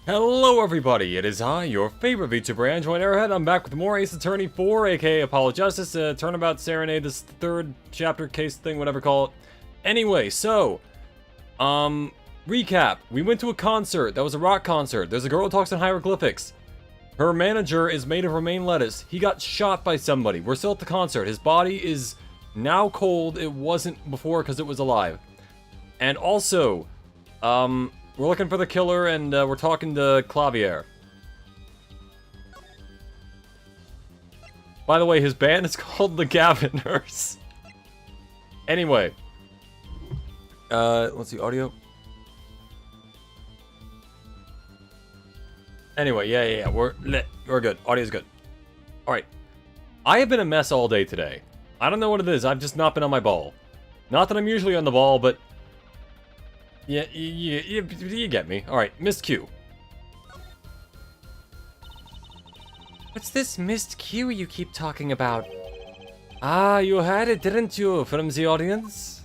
Hello everybody, it is I, your favorite VTuber, Android Airhead. I'm back with more Ace Attorney 4, aka Apollo Justice, Turnabout Serenade, this third chapter case thing, whatever call it. Anyway, so, recap. We went to a concert, that was a rock concert. There's a girl who talks in hieroglyphics. Her manager is made of romaine lettuce. He got shot by somebody. We're still at the concert. His body is now cold. It wasn't before because it was alive. And also, we're looking for the killer, and we're talking to Clavier. By the way, his band is called the Gaviners. Anyway. Let's see, audio. Anyway, yeah, we're good. Audio's good. Alright. I have been a mess all day today. I don't know what it is, I've just not been on my ball. Not that I'm usually on the ball, but... Yeah, you get me. Alright, Missed Q. What's this missed Q you keep talking about? Ah, you had it, didn't you, from the audience?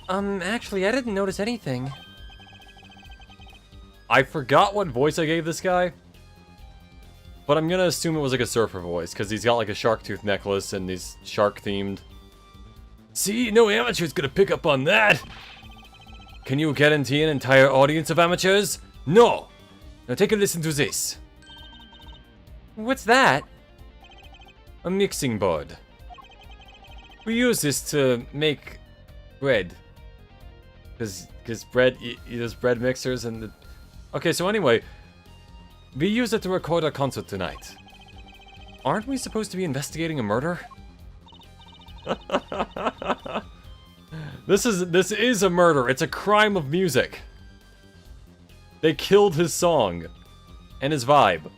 Actually, I didn't notice anything. I forgot what voice I gave this guy. But I'm gonna assume it was like a surfer voice, because he's got like a shark tooth necklace and he's shark themed. See, no amateur's gonna pick up on that! Can you guarantee an entire audience of amateurs? No! Now take a listen to this. What's that? A mixing board. We use this to make bread. Because bread, there's bread mixers and the... Okay, so anyway, we use it to record our concert tonight. Aren't we supposed to be investigating a murder? This is a murder. It's a crime of music. They killed his song and his vibe.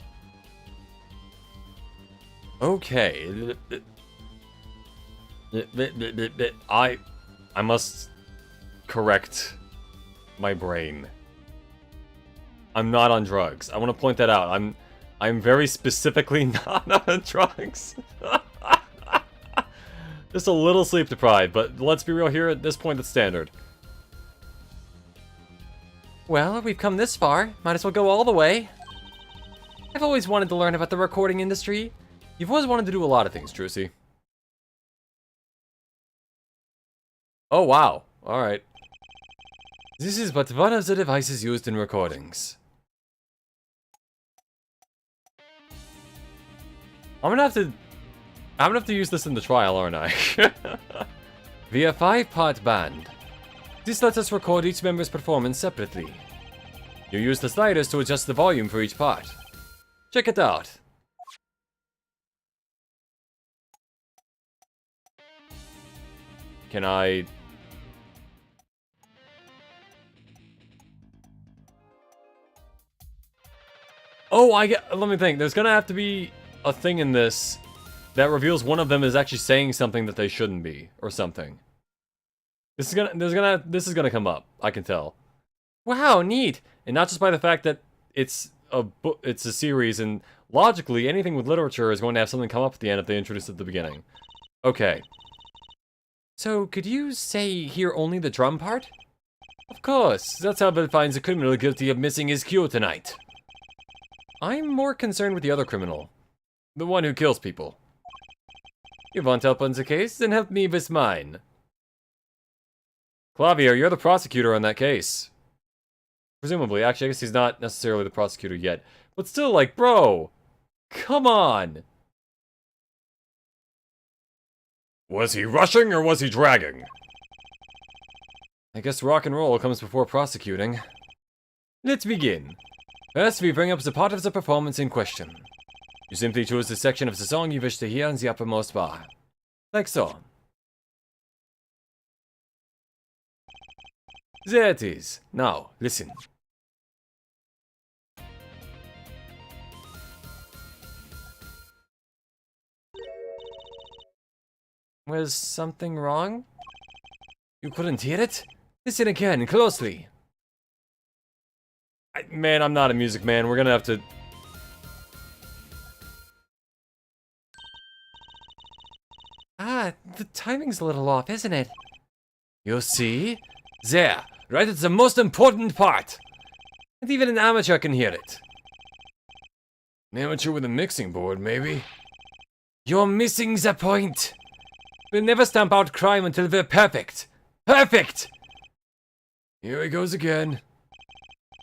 Okay. I must correct my brain. I'm not on drugs. I want to point that out. I'm very specifically not on drugs. Just a little sleep deprived, but let's be real here, at this point it's standard. Well, we've come this far. Might as well go all the way. I've always wanted to learn about the recording industry. You've always wanted to do a lot of things, Trucy. Oh, wow. Alright. This is but one of the devices used in recordings. I'm gonna have to use this in the trial, aren't I? Via 5-part band. This lets us record each member's performance separately. You use the sliders to adjust the volume for each part. Check it out. Can I... Oh, let me think. There's gonna have to be a thing in this that reveals one of them is actually saying something that they shouldn't be, or something. This is gonna come up. I can tell. Wow, neat! And not just by the fact that it's a series, and logically, anything with literature is going to have something come up at the end if they introduce it at the beginning. Okay. So, could you say hear only the drum part? Of course, that's how Bill finds a criminal guilty of missing his cue tonight. I'm more concerned with the other criminal. The one who kills people. You want help on the case? Then help me with mine. Clavier, you're the prosecutor on that case. Presumably, actually, I guess he's not necessarily the prosecutor yet. But still, like, bro! Come on! Was he rushing or was he dragging? I guess rock and roll comes before prosecuting. Let's begin. First, we bring up the part of the performance in question. You simply choose the section of the song you wish to hear in the uppermost bar. Like so. There it is. Now, listen. Was something wrong? You couldn't hear it? Listen again, closely. Man, I'm not a music man. We're gonna have to... Ah, the timing's a little off, isn't it? You see? There, right at the most important part. And even an amateur can hear it. An amateur with a mixing board, maybe? You're missing the point! We'll never stamp out crime until we're perfect! Perfect! Here he goes again.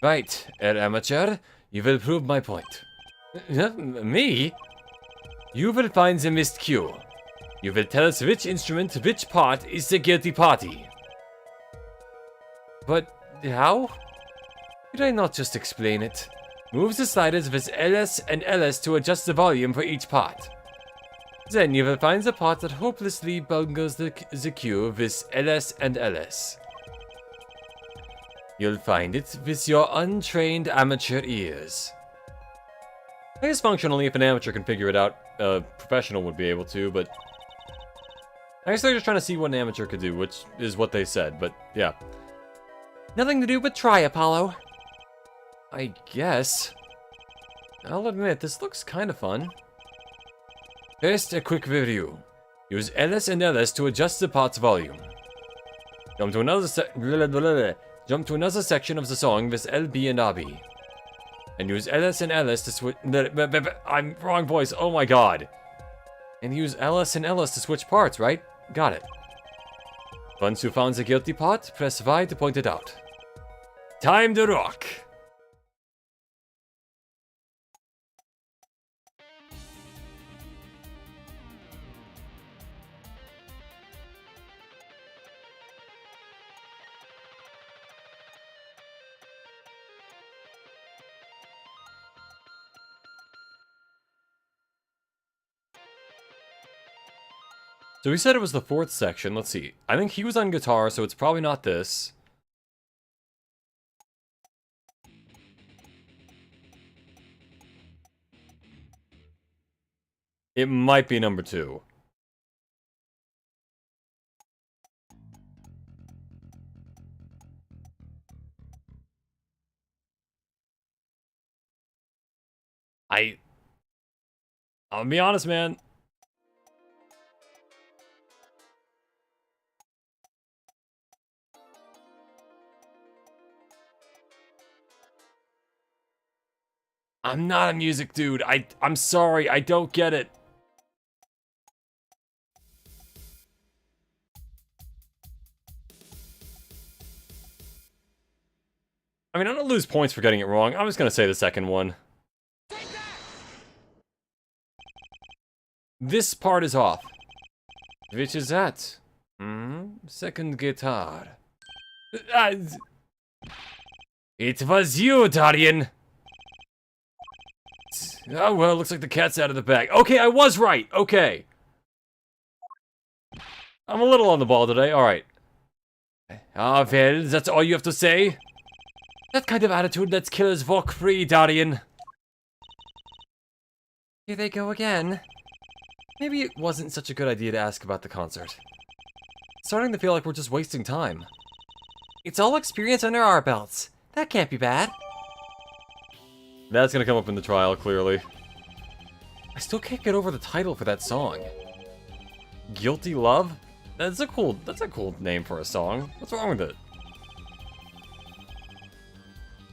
Right, Herr Amateur, you will prove my point. Me? You will find the missed cue. You will tell us which instrument, which part is the guilty party. But how? Could I not just explain it? Move the sliders with LS and LS to adjust the volume for each part. Then you will find the part that hopelessly bungles the cue with LS and LS. You'll find it with your untrained amateur ears. I guess functionally, if an amateur can figure it out, a professional would be able to, but I guess they're just trying to see what an amateur could do, which is what they said, but yeah. Nothing to do but try, Apollo. I guess. I'll admit, this looks kind of fun. First, a quick review. Use LS and LS to adjust the part's volume. Jump to another section of the song with LB and RB. And use LS and LS to switch... I'm wrong voice, oh my god. And use LS and LS to switch parts, right? Got it. Once you found the guilty part, press Y to point it out. Time to rock! So he said it was the fourth section. Let's see. I think he was on guitar, so it's probably not this. It might be number 2. I'll be honest, man. I'm not a music dude. I'm sorry, I don't get it. I mean, I don't lose points for getting it wrong. I'm just gonna say the second one. This part is off. Which is that? Second guitar. It was you, Darian! Oh, well, looks like the cat's out of the bag. Okay, I was right! Okay. I'm a little on the ball today, alright. Ah, well, that's all you have to say? That kind of attitude lets killers walk free, Darian. Here they go again. Maybe it wasn't such a good idea to ask about the concert. It's starting to feel like we're just wasting time. It's all experience under our belts. That can't be bad. That's gonna come up in the trial, clearly. I still can't get over the title for that song. Guilty Love? That's a cool name for a song. What's wrong with it?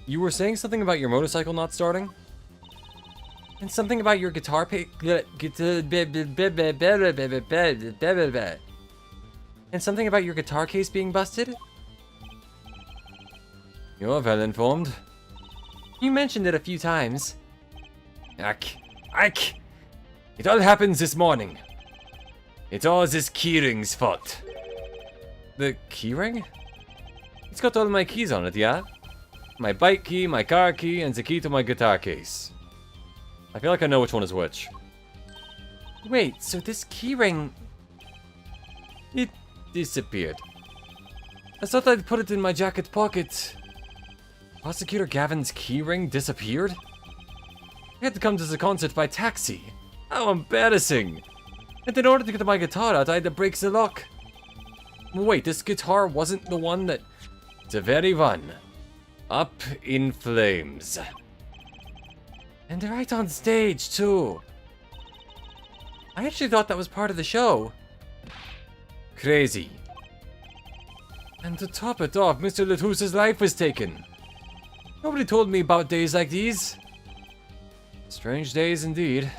You were saying something about your motorcycle not starting? And something about your guitar and something about your guitar case being busted? You're well informed. You mentioned it a few times. Ike! It all happens this morning. It's all this keyring's fault. The keyring? It's got all my keys on it, yeah? My bike key, my car key, and the key to my guitar case. I feel like I know which one is which. Wait, so this keyring... It disappeared. I thought I'd put it in my jacket pocket. Prosecutor Gavin's keyring disappeared? I had to come to the concert by taxi. How embarrassing! And in order to get my guitar out, I had to break the lock. Wait, this guitar wasn't the one that... The very one. Up in flames. And right on stage, too. I actually thought that was part of the show. Crazy. And to top it off, Mr. Latus's life was taken. Nobody told me about days like these. Strange days indeed.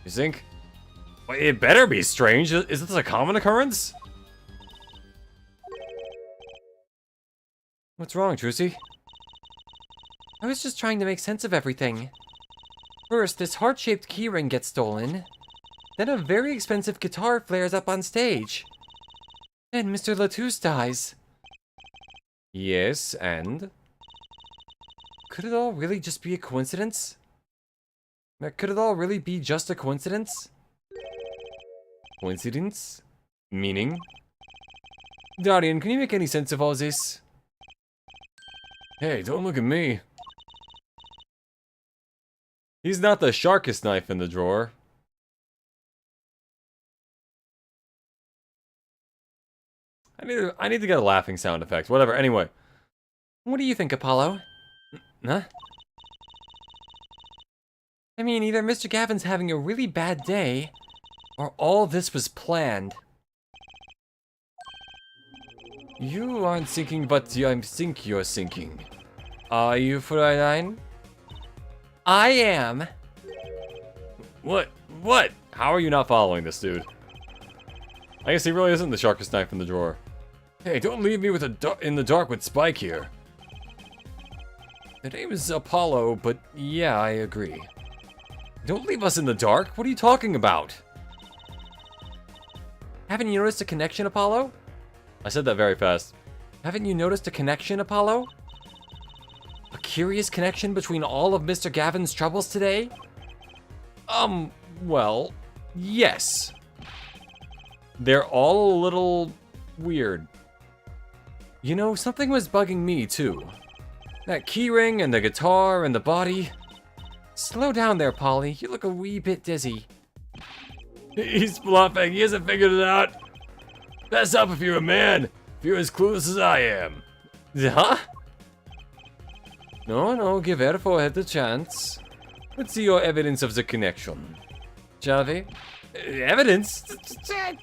You think? Well, it better be strange. Is this a common occurrence? What's wrong, Trucy? I was just trying to make sense of everything. First, this heart-shaped keyring gets stolen. Then a very expensive guitar flares up on stage. Then Mr. Latouche dies. Yes, and? Could it all really just be a coincidence? Could it all really be just a coincidence? Coincidence? Meaning? Darian, can you make any sense of all this? Hey, don't look at me. He's not the sharpest knife in the drawer. I need to get a laughing sound effect. Whatever, anyway. What do you think, Apollo? Huh? I mean, either Mr. Gavin's having a really bad day, or all this was planned. You aren't thinking what I think you're thinking. Are you, Fräulein? I am. What? What? How are you not following this, dude? I guess he really isn't the sharpest knife in the drawer. Hey, don't leave me with in the dark with Spike here. The name is Apollo, but yeah, I agree. Don't leave us in the dark. What are you talking about? Haven't you noticed a connection, Apollo? I said that very fast. Haven't you noticed a connection, Apollo? A curious connection between all of Mr. Gavin's troubles today? Well, yes. They're all a little weird. You know, something was bugging me too. That keyring and the guitar and the body. Slow down there, Polly. You look a wee bit dizzy. He's bluffing. He hasn't figured it out. Fess up if you're a man. If you're as clueless as I am. Huh? No, give her forehead a chance. Let's see your evidence of the connection. Shall we? Evidence?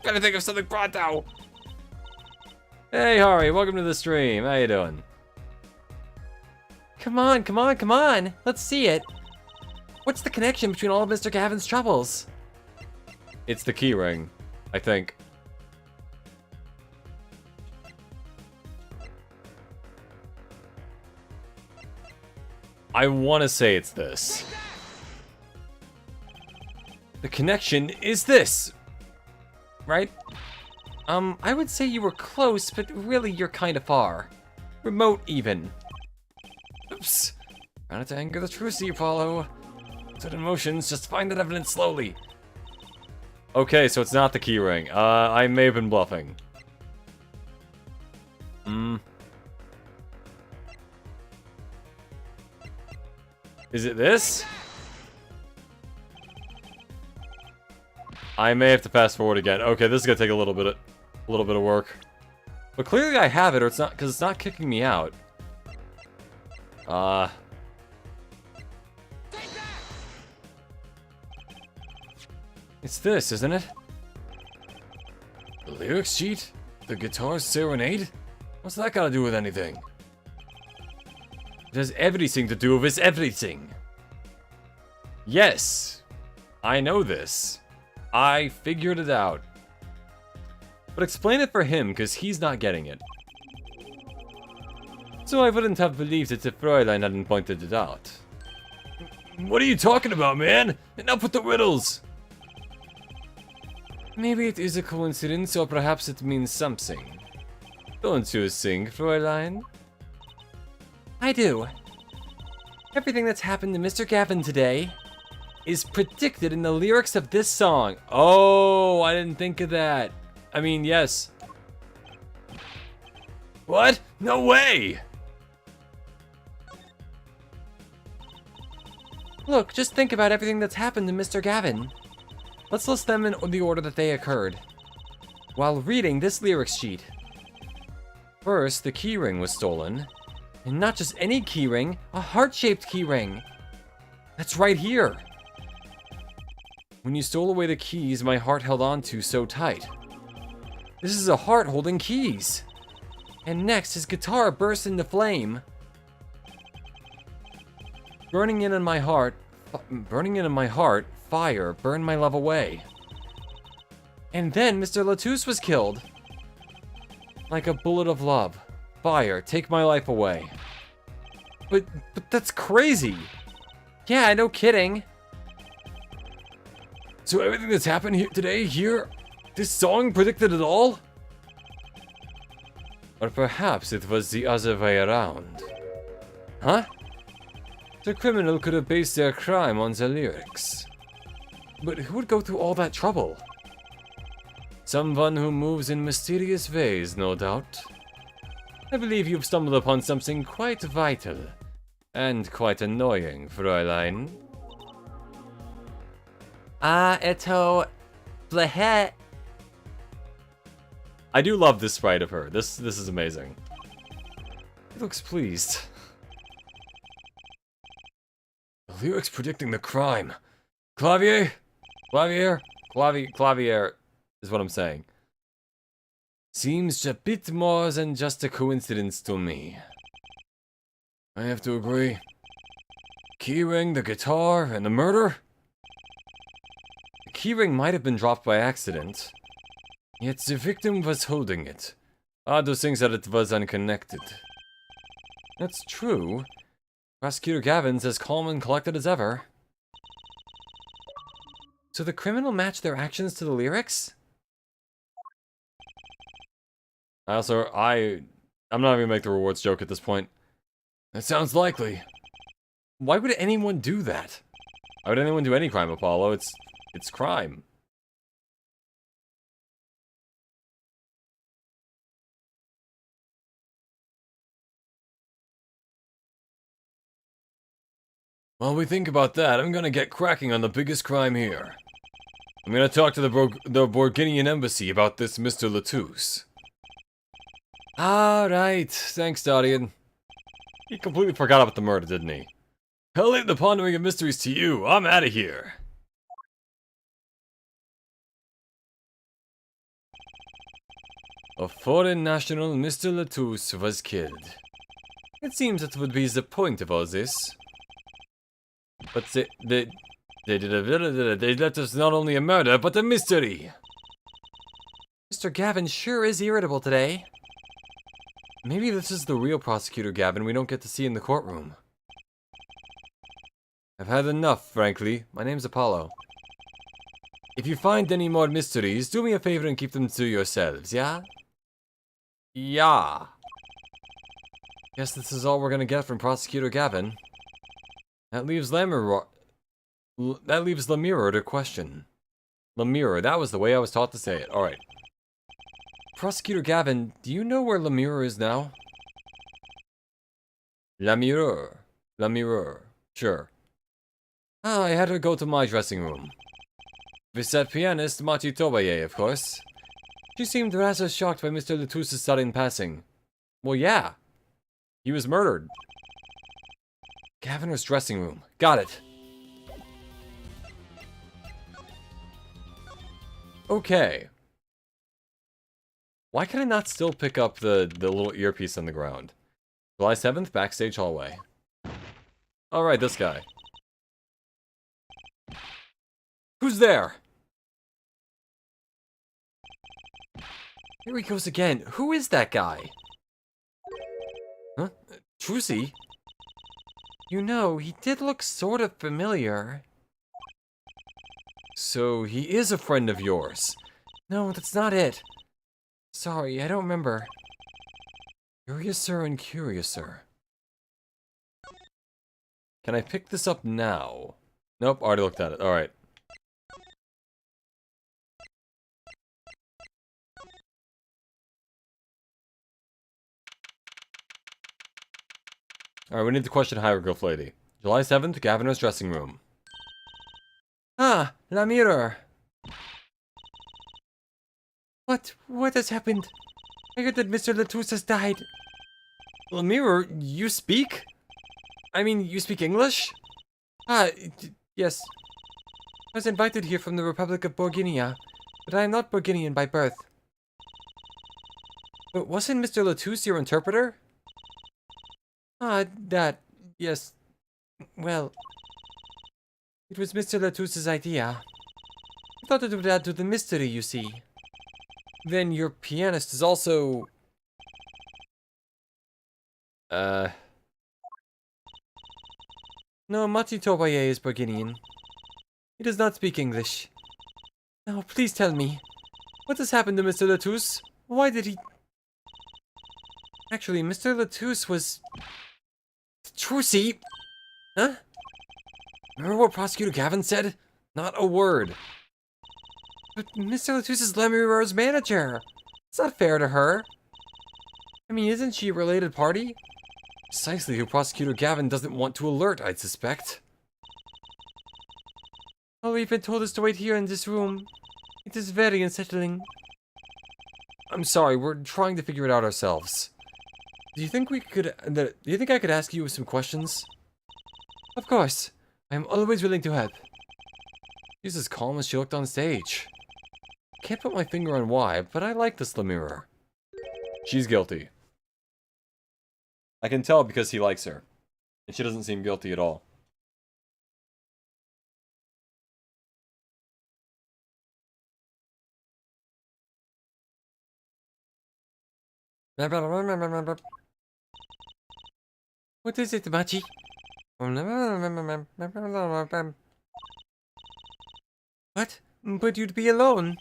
Better think of something pronto. Hey, Hari, welcome to the stream. How you doing? Come on. Let's see it. What's the connection between all of Mr. Gavin's troubles? It's the keyring, I think. I want to say it's this. The connection is this, right? I would say you were close, but really you're kind of far. Remote, even. Oops. Trying to anger the Trucy, Apollo. Certain emotions, just find that evidence slowly. Okay, so it's not the keyring. I may have been bluffing. Is it this? I may have to fast forward again. Okay, this is gonna take a little bit of work. But clearly I have it, or it's not, because it's not kicking me out. It's this, isn't it? The lyrics sheet? The guitar serenade? What's that got to do with anything? It has everything to do with everything. Yes, I know this. I figured it out. But explain it for him, because he's not getting it. So I wouldn't have believed it if Fräulein hadn't pointed it out. What are you talking about, man? Enough with the riddles! Maybe it is a coincidence, or perhaps it means something. Don't you think, Fräulein? I do. Everything that's happened to Mr. Gavin today is predicted in the lyrics of this song. Oh, I didn't think of that. I mean, yes. What? No way! Look, just think about everything that's happened to Mr. Gavin. Let's list them in the order that they occurred, while reading this lyrics sheet. First, the keyring was stolen. And not just any keyring, a heart-shaped keyring. That's right here. When you stole away the keys my heart held on to so tight. This is a heart holding keys. And next, his guitar burst into flame. Burning in my heart, fire burned my love away. And then Mr. Latouche was killed. Like a bullet of love. Fire, take my life away. But that's crazy. Yeah, no kidding. So everything that's happened here today, this song predicted it all? Or perhaps it was the other way around. Huh? The criminal could have based their crime on the lyrics. But who would go through all that trouble? Someone who moves in mysterious ways, no doubt. I believe you've stumbled upon something quite vital. And quite annoying, Fräulein. Blahet. I do love this sprite of her. This is amazing. He looks pleased. The lyrics predicting the crime. Clavier is what I'm saying. Seems a bit more than just a coincidence to me. I have to agree. Keyring, the guitar, and the murder? The keyring might have been dropped by accident. Yet the victim was holding it. Odd to think that it was unconnected. That's true. Prosecutor Gavin's as calm and collected as ever. So the criminal matched their actions to the lyrics? I'm not even gonna make the rewards joke at this point. That sounds likely. Why would anyone do that? Why would anyone do any crime, Apollo? It's crime. While we think about that, I'm gonna get cracking on the biggest crime here. I'm gonna talk to the Borginian embassy about this Mr. Latouche. Alright, thanks, Darian. He completely forgot about the murder, didn't he? I'll leave the pondering of mysteries to you. I'm out of here. A foreign national, Mr. Latouche, was killed. It seems that would be the point of all this. But they left us not only a murder, but a mystery. Mr. Gavin sure is irritable today. Maybe this is the real Prosecutor Gavin we don't get to see in the courtroom. I've had enough, frankly. My name's Apollo. If you find any more mysteries, do me a favor and keep them to yourselves, yeah? Yeah. Guess this is all we're gonna get from Prosecutor Gavin. That leaves Lemire to question. Lemire, that was the way I was taught to say it. Alright. Prosecutor Gavin, do you know where Lemire is now? Lemire. Sure. Ah, I had her go to my dressing room. With that pianist, Mati Tobaye, of course. She seemed rather shocked by Mr. Latouche's sudden passing. Well, yeah. He was murdered. Gaviner's dressing room. Got it. Okay. Why can I not still pick up the little earpiece on the ground? July 7th, backstage hallway. Alright, this guy. Who's there? Here he goes again. Who is that guy? Huh? Trucy? You know, he did look sort of familiar. So he is a friend of yours? No, that's not it. Sorry, I don't remember. Curiouser and curiouser. Can I pick this up now? Nope, already looked at it. Alright. Alright, we need to question Hieroglyph Lady. July 7th, Gaviner's dressing room. Ah, Lemire. What has happened? I heard that Mr. Latouche has died. Lemire, you speak? I mean, you speak English? Yes. I was invited here from the Republic of Borginia, but I am not Borginian by birth. But wasn't Mr. Latouche your interpreter? Yes. Well, it was Mr. Latus's idea. I thought it would add to the mystery, you see. Then your pianist is also... No, Mati Tobaye is Burgundian. He does not speak English. Now, please tell me, what has happened to Mr. Latus? Why did he... Actually, Mr. Latus was... Trucy! Huh? Remember what Prosecutor Gavin said? Not a word. But Mr. Latus is Lemuel's manager. It's not fair to her. I mean, isn't she a related party? Precisely who Prosecutor Gavin doesn't want to alert, I'd suspect. All we've been told is to wait here in this room. It is very unsettling. I'm sorry, we're trying to figure it out ourselves. Do you think I could ask you some questions? Of course. I am always willing to help. She's as calm as she looked on stage. Can't put my finger on why, but I like this Lemure. She's guilty. I can tell because he likes her. And she doesn't seem guilty at all. What is it, Machi? What? But you'd be alone.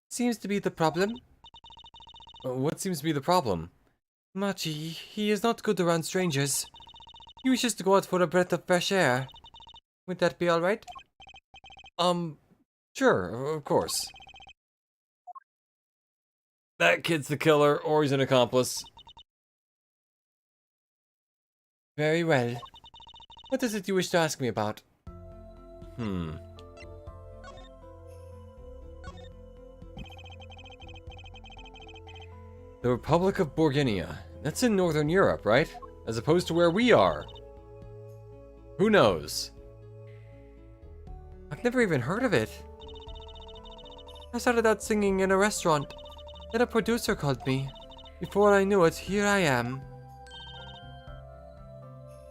Seems to be the problem. What seems to be the problem? Machi, he is not good around strangers. He wishes to go out for a breath of fresh air. Would that be alright? Sure, of course. That kid's the killer, or he's an accomplice. Very well. What is it you wish to ask me about? The Republic of Borginia. That's in Northern Europe, right? As opposed to where we are. Who knows? I've never even heard of it. I started out singing in a restaurant. Then a producer called me. Before I knew it, here I am.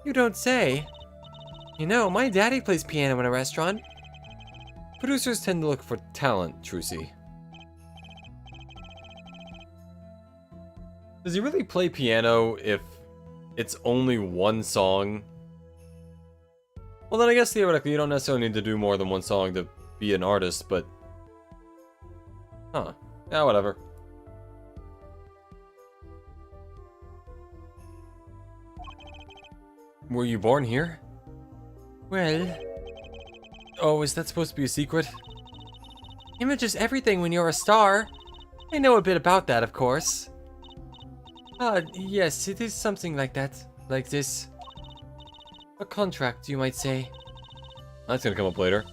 You don't say. You know, my daddy plays piano in a restaurant. Producers tend to look for talent, Trucy. Does he really play piano if it's only one song? Well, then I guess theoretically you don't necessarily need to do more than one song to be an artist, but... Huh. Yeah, whatever. Were you born here? Well... Oh, is that supposed to be a secret? Image is everything when you're a star. I know a bit about that, of course. Yes, it is something like that. Like this. A contract, you might say. That's gonna come up later.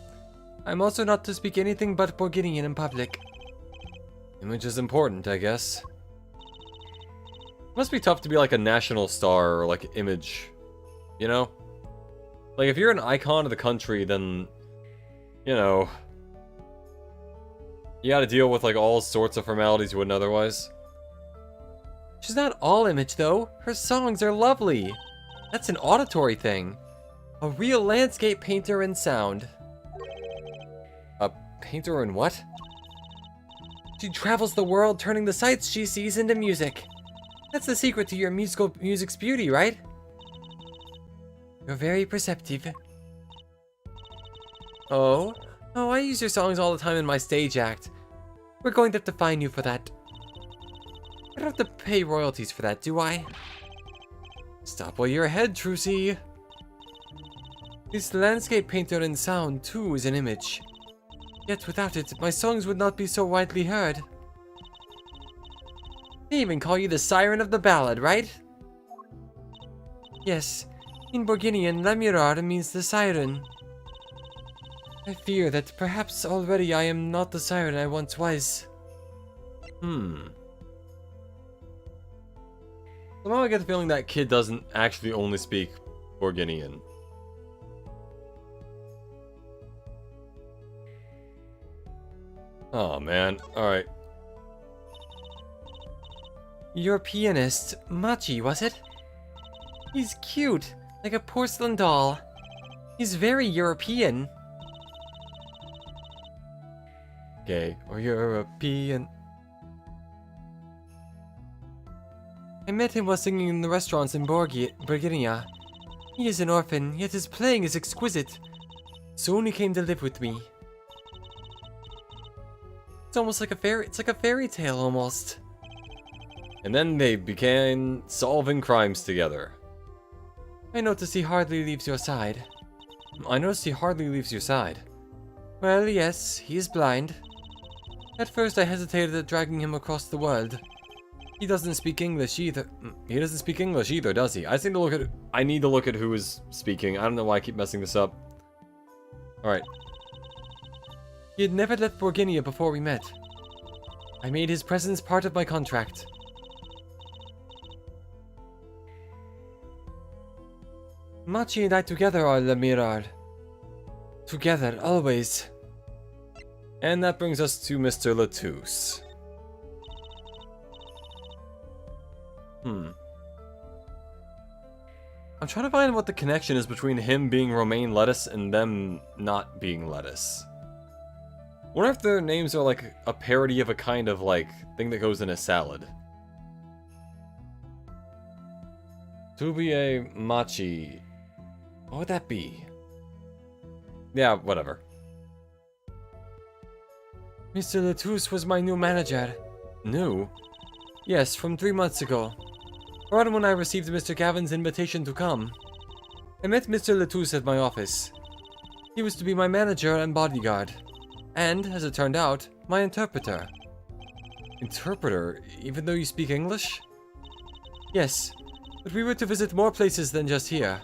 I'm also not to speak anything but Borginian in public. Image is important, I guess. Must be tough to be like a national star or like image. You know? Like if you're an icon of the country, then... You know... You gotta deal with like all sorts of formalities you wouldn't otherwise. She's not all image though. Her songs are lovely. That's an auditory thing. A real landscape painter in sound. A painter in what? She travels the world turning the sights she sees into music. That's the secret to your music's beauty, right? You're very perceptive. Oh? Oh, I use your songs all the time in my stage act. We're going to have to fine you for that. I don't have to pay royalties for that, do I? Stop while you're ahead, Trucy. This landscape painter in sound, too, is an image. Yet without it, my songs would not be so widely heard. They even call you the Siren of the Ballad, right? Yes. In Borginian, Lamirar means the Siren. I fear that perhaps already I am not the siren I once was. Somehow I get the feeling that kid doesn't actually only speak Borginian. Oh man, alright. Your pianist, Machi, was it? He's cute, like a porcelain doll. He's very European. Gay or European. I met him while singing in the restaurants in Borginia. He is an orphan, yet his playing is exquisite. Soon he came to live with me. It's almost like it's like a fairy tale almost. And then they began solving crimes together. I notice he hardly leaves your side. I noticed he hardly leaves your side. Well, yes, he is blind. At first I hesitated at dragging him across the world. He doesn't speak English either. He doesn't speak English either, does he? I need to look at who is speaking. I don't know why I keep messing this up. Alright. He had never left Borginia before we met. I made his presence part of my contract. Machi and I together are Le Mirar. Together, always. And that brings us to Mr. Latouche. I'm trying to find what the connection is between him being romaine lettuce and them not being lettuce. Wonder if their names are like a parody of a kind of like thing that goes in a salad. Tubie Machi. What would that be? Yeah, whatever. Mr. Latouche was my new manager. New? Yes, from 3 months ago. Right when I received Mr. Gavin's invitation to come. I met Mr. Latouche at my office. He was to be my manager and bodyguard. And, as it turned out, my interpreter. Interpreter? Even though you speak English? Yes, but we were to visit more places than just here.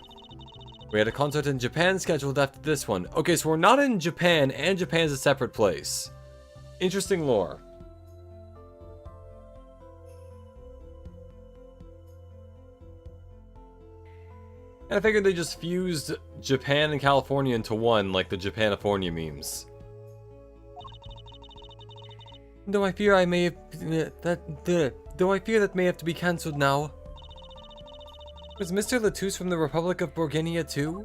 We had a concert in Japan scheduled after this one. Okay, so we're not in Japan, and Japan's a separate place. Interesting lore. And I figured they just fused Japan and California into one, like the Japanifornia memes. Though I fear that may have to be cancelled now. Was Mr. Latouche from the Republic of Borginia too?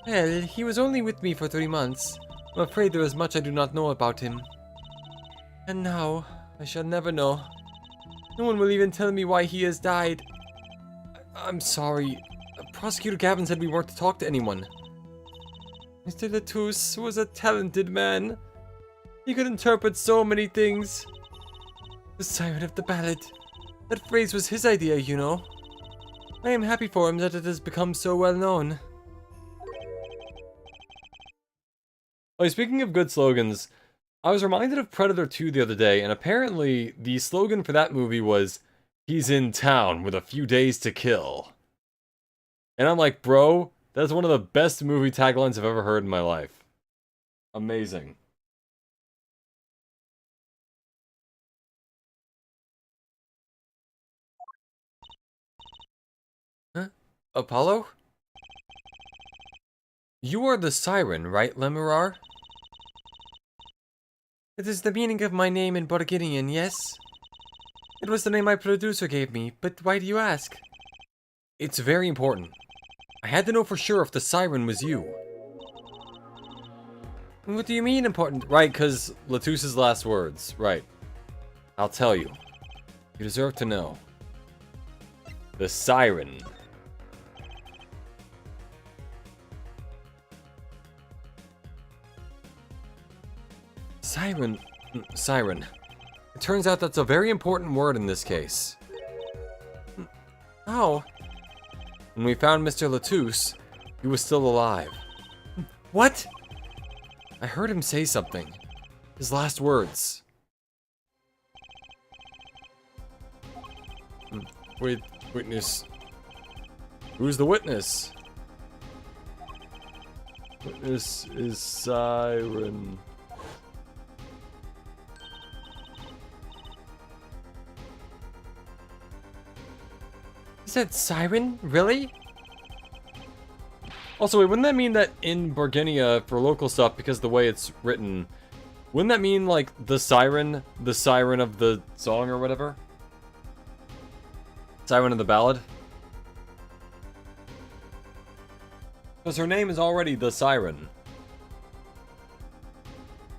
Well, he was only with me for 3 months. I'm afraid there is much I do not know about him. And now, I shall never know. No one will even tell me why he has died. I'm sorry. Prosecutor Gavin said we weren't to talk to anyone. Mr. Latouche was a talented man. He could interpret so many things. The Siren of the Ballad. That phrase was his idea, you know. I am happy for him that it has become so well known. Oh, speaking of good slogans, I was reminded of Predator 2 the other day, and apparently the slogan for that movie was, "He's in town with a few days to kill." And I'm like, bro, that's one of the best movie taglines I've ever heard in my life. Amazing. Huh? Apollo? You are the Siren, right, Lemurar? It is the meaning of my name in Borginian, yes? It was the name my producer gave me, but why do you ask? It's very important. I had to know for sure if the Siren was you. What do you mean important? Right, because Latouche's last words. Right. I'll tell you. You deserve to know. The Siren. Siren. It turns out that's a very important word in this case. How? When we found Mr. Latouche, he was still alive. What? I heard him say something. His last words. Wait, witness. Who's the witness? Witness is Siren. You said Siren? Really? Also, wait, wouldn't that mean that in Borginia, for local stuff, because the way it's written, wouldn't that mean, like, the siren of the song or whatever? Siren of the Ballad? Because her name is already the Siren.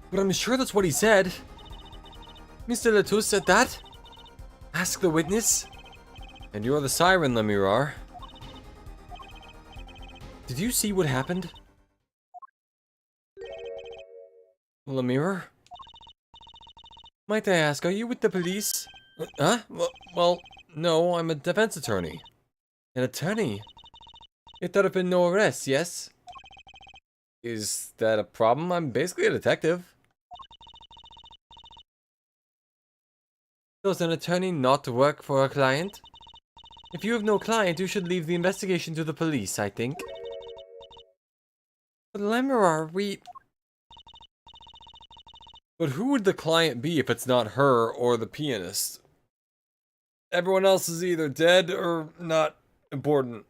But I'm sure that's what he said. Mr. Latouche said that? Ask the witness. And you're the Siren, Lemirar. Did you see what happened? Lemirar? Might I ask, are you with the police? Huh? Well, no, I'm a defense attorney. An attorney? If there have been no arrests, yes? Is that a problem? I'm basically a detective. Does an attorney not work for a client? If you have no client, you should leave the investigation to the police, I think. But Lemirar, But who would the client be if it's not her or the pianist? Everyone else is either dead or not important.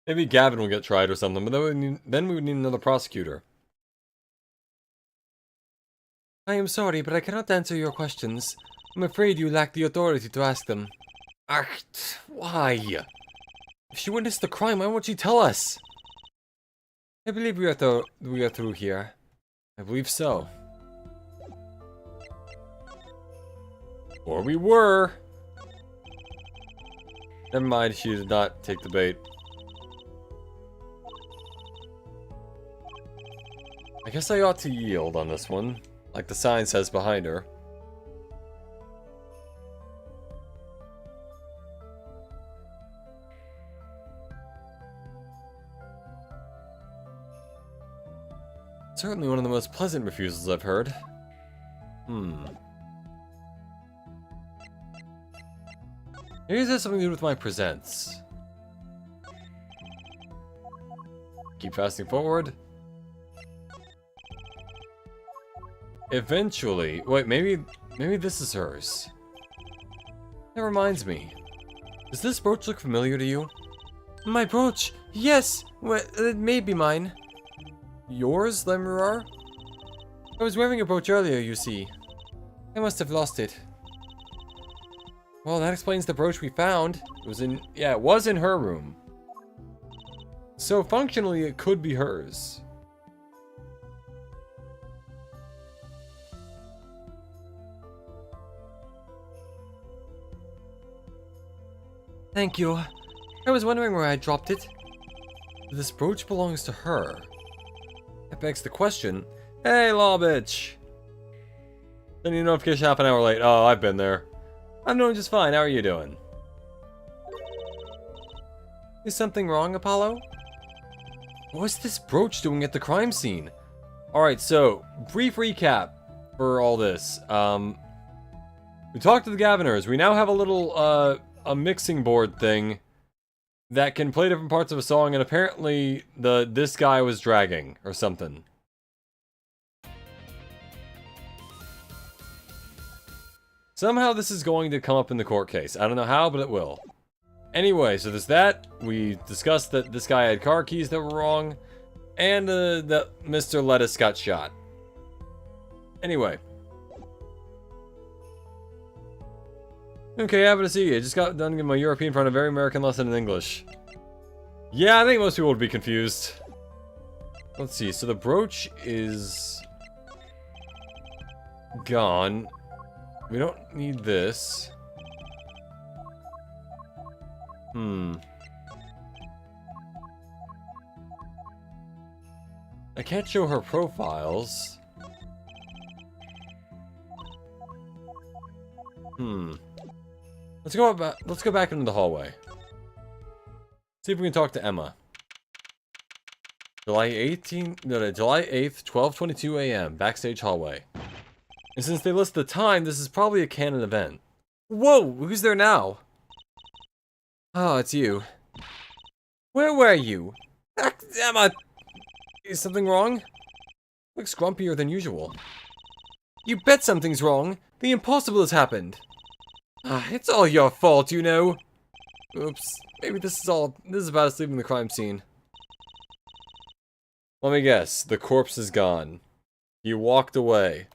Maybe Gavin will get tried or something, but then we would need another prosecutor. I am sorry, but I cannot answer your questions. I'm afraid you lack the authority to ask them. Ach, why? If she witnessed the crime, why won't she tell us? I believe we are through here. I believe so. Or we were. Never mind, she did not take the bait. I guess I ought to yield on this one, like the sign says behind her. Certainly one of the most pleasant refusals I've heard. Maybe this has something to do with my presents. Keep fasting forward. Eventually, wait, maybe this is hers. That reminds me. Does this brooch look familiar to you? My brooch? Yes! Well, it may be mine. Yours, Lemirar? I was wearing a brooch earlier, you see. I must have lost it. Well, that explains the brooch we found. It was in her room. So functionally, it could be hers. Thank you. I was wondering where I dropped it. This brooch belongs to her. That begs the question. Hey, law bitch! Send you a notification half an hour late. Oh, I've been there. I'm doing just fine. How are you doing? Is something wrong, Apollo? What's this brooch doing at the crime scene? Alright, so, brief recap for all this. We talked to the Gaviners. We now have a little, a mixing board thing that can play different parts of a song, and apparently this guy was dragging or something. Somehow this is going to come up in the court case. I don't know how, but it will. Anyway, so there's that. We discussed that this guy had car keys that were wrong, and that Mr. Lettuce got shot. Anyway. Okay, happy to see you. I just got done giving my European friend a very American lesson in English. Yeah, I think most people would be confused. Let's see, so the brooch is gone. We don't need this. I can't show her profiles. Let's go back into the hallway. See if we can talk to Emma. July 8th, 12:22 a.m. Backstage hallway. And since they list the time, this is probably a canon event. Whoa! Who's there now? Oh, it's you. Where were you? Emma! Is something wrong? Looks grumpier than usual. You bet something's wrong. The impossible has happened. It's all your fault, you know. Oops. Maybe this is about us leaving the crime scene. Let me guess. The corpse is gone. He walked away.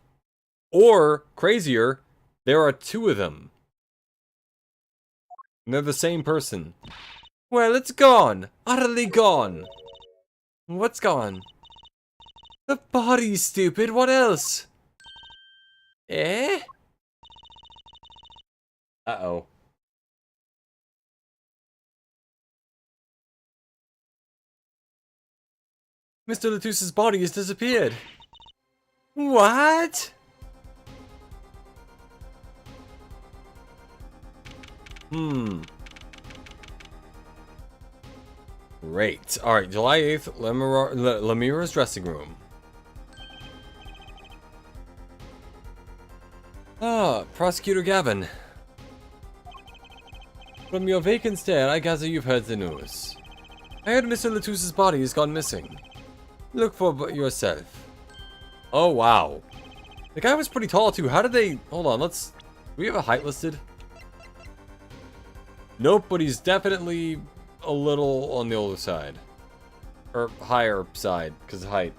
Or, crazier, there are two of them. And they're the same person. Well, it's gone. Utterly gone. What's gone? The body, stupid. What else? Eh? Uh-oh. Mr. Latus's body has disappeared. What? Great. Alright, July 8th, Lemira's dressing room. Ah, Prosecutor Gavin. From your vacant stare, I gather you've heard the news. I heard Mr. Latus's body has gone missing. Look for yourself. Oh, wow. The guy was pretty tall, too. How did they... Hold on, let's... Do we have a height listed? Nope, but he's definitely a little on the older side. Or higher side, because of height.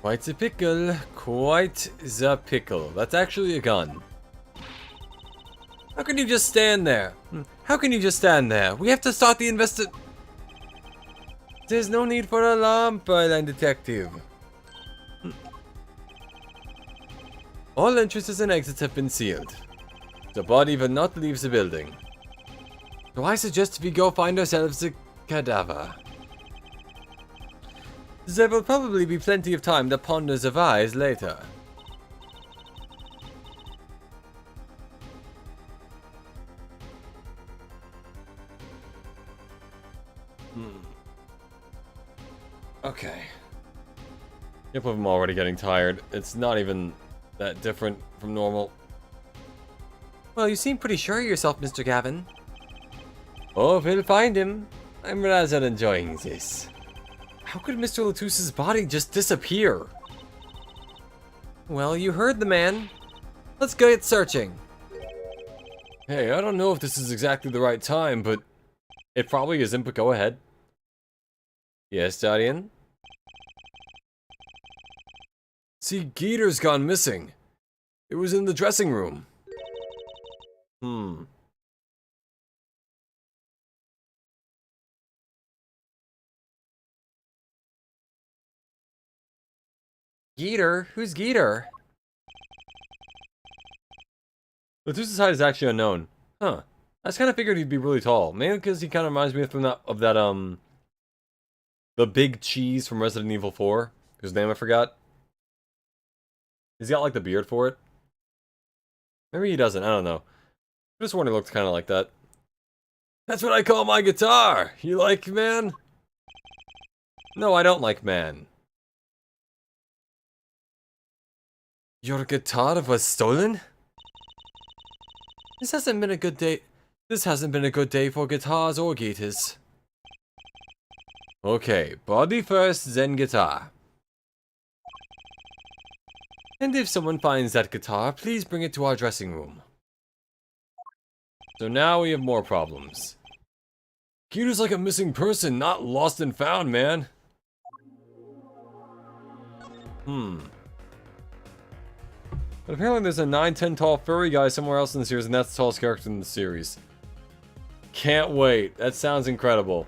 Quite the pickle. Quite the pickle. That's actually a gun. How can you just stand there? How can you just stand there? We have to start the There's no need for alarm, Byline Detective. All entrances and exits have been sealed. The body will not leave the building. So I suggest we go find ourselves a cadaver. There will probably be plenty of time to ponder the whys later. Okay. Can't believe I'm already getting tired. It's not even that different from normal. Well, you seem pretty sure of yourself, Mr. Gavin. Oh, we'll find him. I'm rather enjoying this. How could Mr. Latus's body just disappear? Well, you heard the man. Let's get searching. Hey, I don't know if this is exactly the right time, but it probably isn't, but go ahead. Yes, Guardian? See, Geeter's gone missing. It was in the dressing room. Geeter? Who's Geeter? Latus's height is actually unknown. Huh. I just kind of figured he'd be really tall. Mainly because he kind of reminds me of that, the big cheese from Resident Evil 4. Whose name I forgot. He's got, like, the beard for it. Maybe he doesn't, I don't know. I just wonder he looked kind of like that. That's what I call my guitar! You like man? No, I don't like man. Your guitar was stolen? This hasn't been a good day. This hasn't been a good day for guitars or gaiters. Okay, body first, then guitar. And if someone finds that guitar, please bring it to our dressing room. So now we have more problems. Geeter's like a missing person, not lost and found, man. But apparently there's a 9'10" tall furry guy somewhere else in the series, and that's the tallest character in the series. Can't wait. That sounds incredible.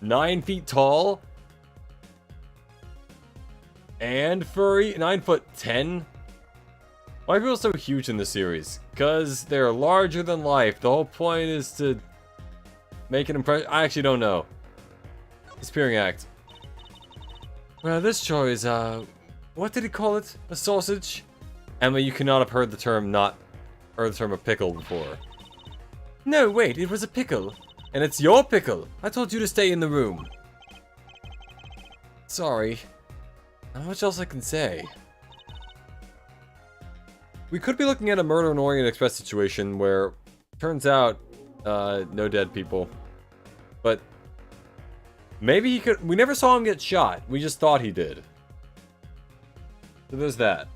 9 feet tall? And furry? 9'10"? Why are people so huge in this series? Because they're larger than life. The whole point is to make an impression. I actually don't know. Disappearing act. Well, this sure is, what did he call it? A sausage? Emma, you cannot have heard the term a pickle before. No, wait, it was a pickle. And it's your pickle. I told you to stay in the room. Sorry. Not much else I can say. We could be looking at a Murder on Orient Express situation where, turns out, no dead people. But maybe he could. We never saw him get shot. We just thought he did. So there's that.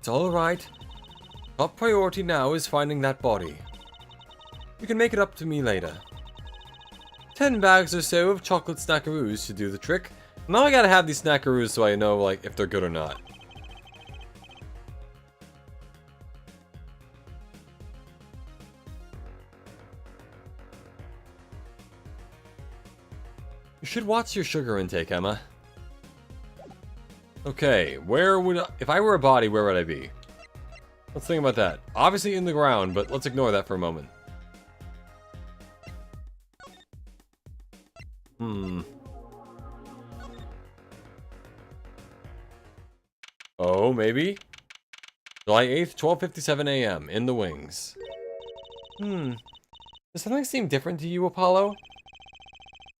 It's alright. Top priority now is finding that body. You can make it up to me later. 10 bags or so of chocolate snackaroos should do the trick. Now I gotta have these snackaroos so I know, like, if they're good or not. You should watch your sugar intake, Emma. Okay, where would if I were a body, where would I be? Let's think about that. Obviously in the ground, but let's ignore that for a moment. Oh, maybe? July 8th, 12:57 a.m. in the wings. Does something seem different to you, Apollo?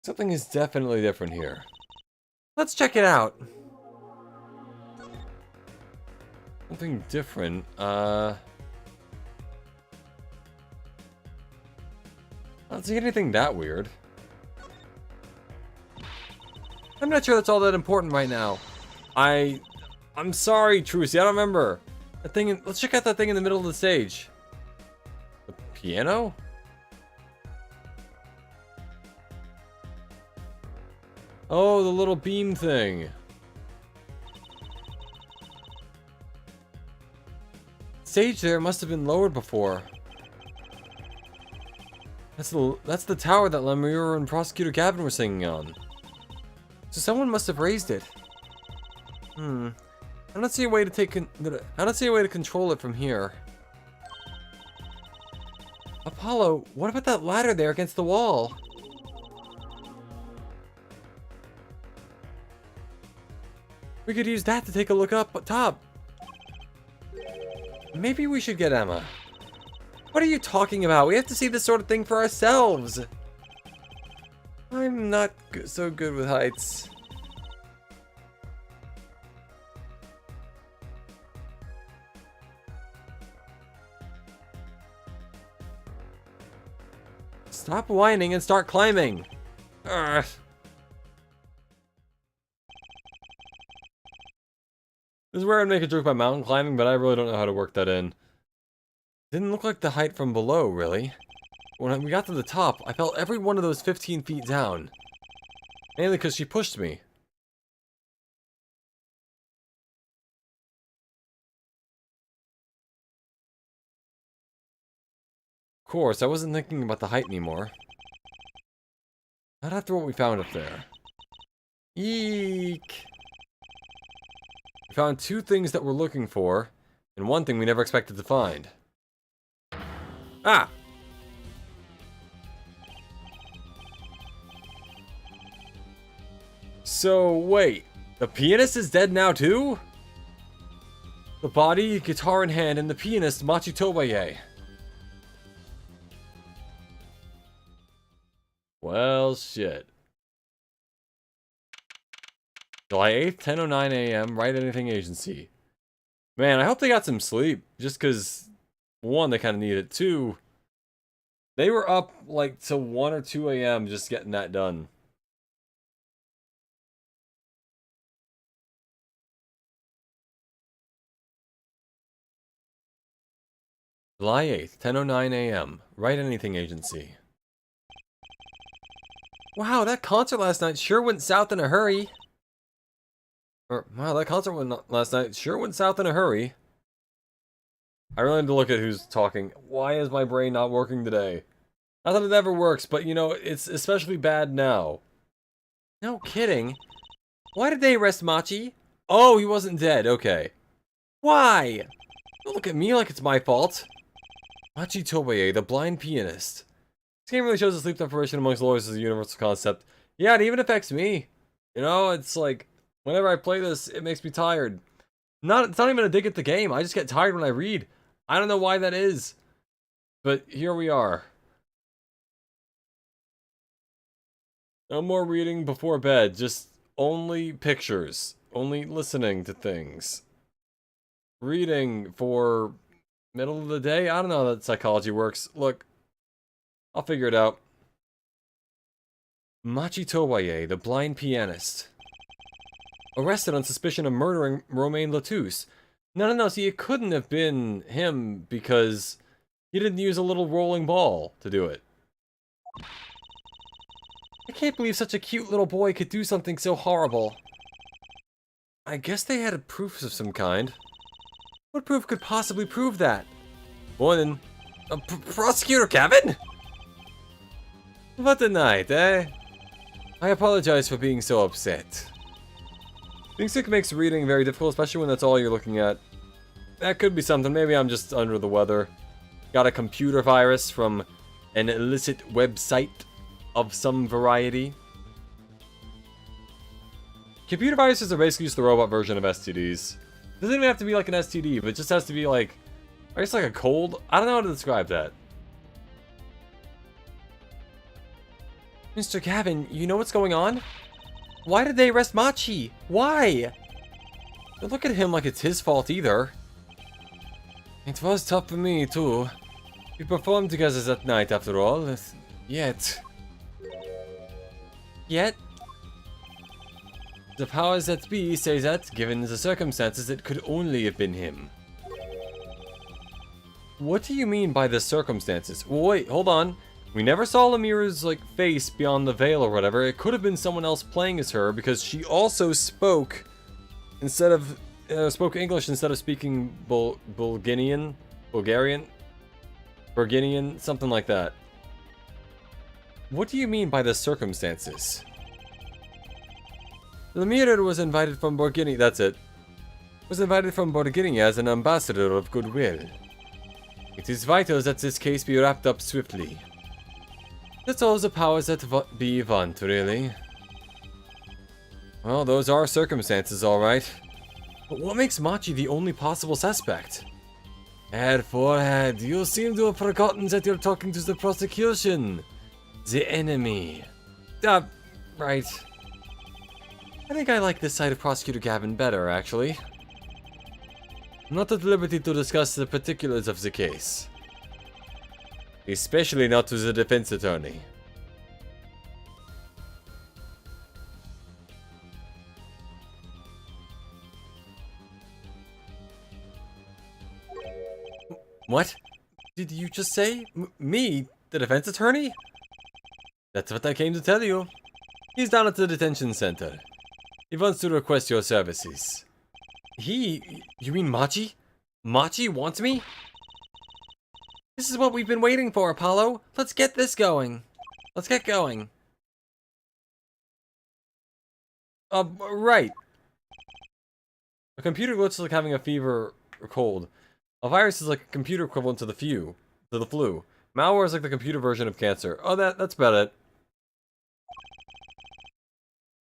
Something is definitely different here. Let's check it out. Something different, I don't see anything that weird. I'm not sure that's all that important right now. I'm sorry, Trucy, I don't remember. That thing let's check out that thing in the middle of the stage. The piano? Oh, the little beam thing. Stage there must have been lowered before. That's the tower that Lemure and Prosecutor Gavin were singing on. So someone must have raised it. I don't see a way to control it from here. Apollo, what about that ladder there against the wall? We could use that to take a look up top. Maybe we should get Emma. What are you talking about? We have to see this sort of thing for ourselves. I'm not so good with heights. Stop whining and start climbing. Ugh. This is where I'd make a joke about mountain climbing, but I really don't know how to work that in. Didn't look like the height from below, really. When we got to the top, I felt every one of those 15 feet down. Mainly because she pushed me. Of course, I wasn't thinking about the height anymore. Not after what we found up there. Eek! We found two things that we're looking for, and one thing we never expected to find. Ah! So, wait. The pianist is dead now, too? The body, guitar in hand, and the pianist, Machi Tobaye. Well, shit. July 8th, 10:09 a.m., Write Anything Agency. Man, I hope they got some sleep. Just because, one, they kind of need it. Two, they were up, like, till 1 or 2 a.m. just getting that done. July 8th, 10:09 a.m., Write Anything Agency. Wow, that concert last night sure went south in a hurry. Wow, that concert last night sure went south in a hurry. I really need to look at who's talking. Why is my brain not working today? Not that it ever works, but you know, it's especially bad now. No kidding. Why did they arrest Machi? Oh, he wasn't dead, okay. Why? Don't look at me like it's my fault. Machi Tobaye, the blind pianist. This game really shows the sleep deprivation amongst lawyers as a universal concept. Yeah, it even affects me. You know, it's like, whenever I play this, it makes me tired. It's not even a dig at the game, I just get tired when I read. I don't know why that is. But here we are. No more reading before bed, just only pictures. Only listening to things. Reading for middle of the day? I don't know how that psychology works. Look, I'll figure it out. Machi Tobaye, the blind pianist. Arrested on suspicion of murdering Romain Latouche. No. See, it couldn't have been him because he didn't use a little rolling ball to do it. I can't believe such a cute little boy could do something so horrible. I guess they had proofs of some kind. What proof could possibly prove that? Morning. Prosecutor Gavin? What a night, eh? I apologize for being so upset. Being sick makes reading very difficult, especially when that's all you're looking at. That could be something. Maybe I'm just under the weather. Got a computer virus from an illicit website of some variety. Computer viruses are basically just the robot version of STDs. Doesn't even have to be like an STD, but it just has to be like, I guess like a cold? I don't know how to describe that. Mr. Gavin, you know what's going on? Why did they arrest Machi? Why? Don't look at him like it's his fault either. It was tough for me too. We performed together that night after all. Yet. The powers that be say that, given the circumstances, it could only have been him. What do you mean by the circumstances? Wait, hold on. We never saw Lemira's, like, face beyond the veil or whatever. It could have been someone else playing as her, because she also spoke, instead of, spoke English instead of speaking Bulgarian, something like that. What do you mean by the circumstances? Lemira was invited from Borgini, that's it. Was invited from Borgini as an ambassador of goodwill. It is vital that this case be wrapped up swiftly. That's all the powers that be want, really. Well, those are circumstances, alright. But what makes Machi the only possible suspect? Head forehead, you seem to have forgotten that you're talking to the prosecution. The enemy. Right. I think I like this side of Prosecutor Gavin better, actually. I'm not at liberty to discuss the particulars of the case. Especially not to the defense attorney. What? Did you just say? Me? The defense attorney? That's what I came to tell you. He's down at the detention center. He wants to request your services. You mean Machi? Machi wants me? This is what we've been waiting for, Apollo. Let's get this going. Let's get going. Right. A computer glitch is like having a fever or cold. A virus is like a computer equivalent to the flu. Malware is like the computer version of cancer. Oh, that's about it.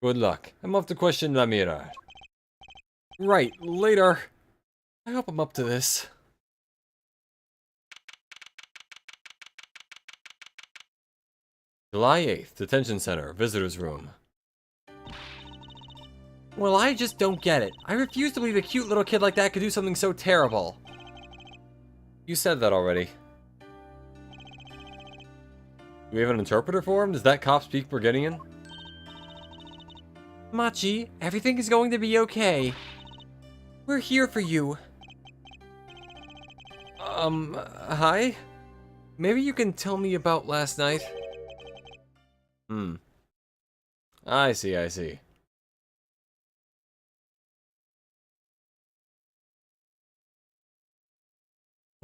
Good luck. I'm off to question Lemira. Right, later. I hope I'm up to this. July 8th, Detention Center, Visitor's Room. Well, I just don't get it. I refuse to believe a cute little kid like that could do something so terrible. You said that already. Do we have an interpreter for him? Does that cop speak Burgundian? Machi, everything is going to be okay. We're here for you. Hi? Maybe you can tell me about last night? I see.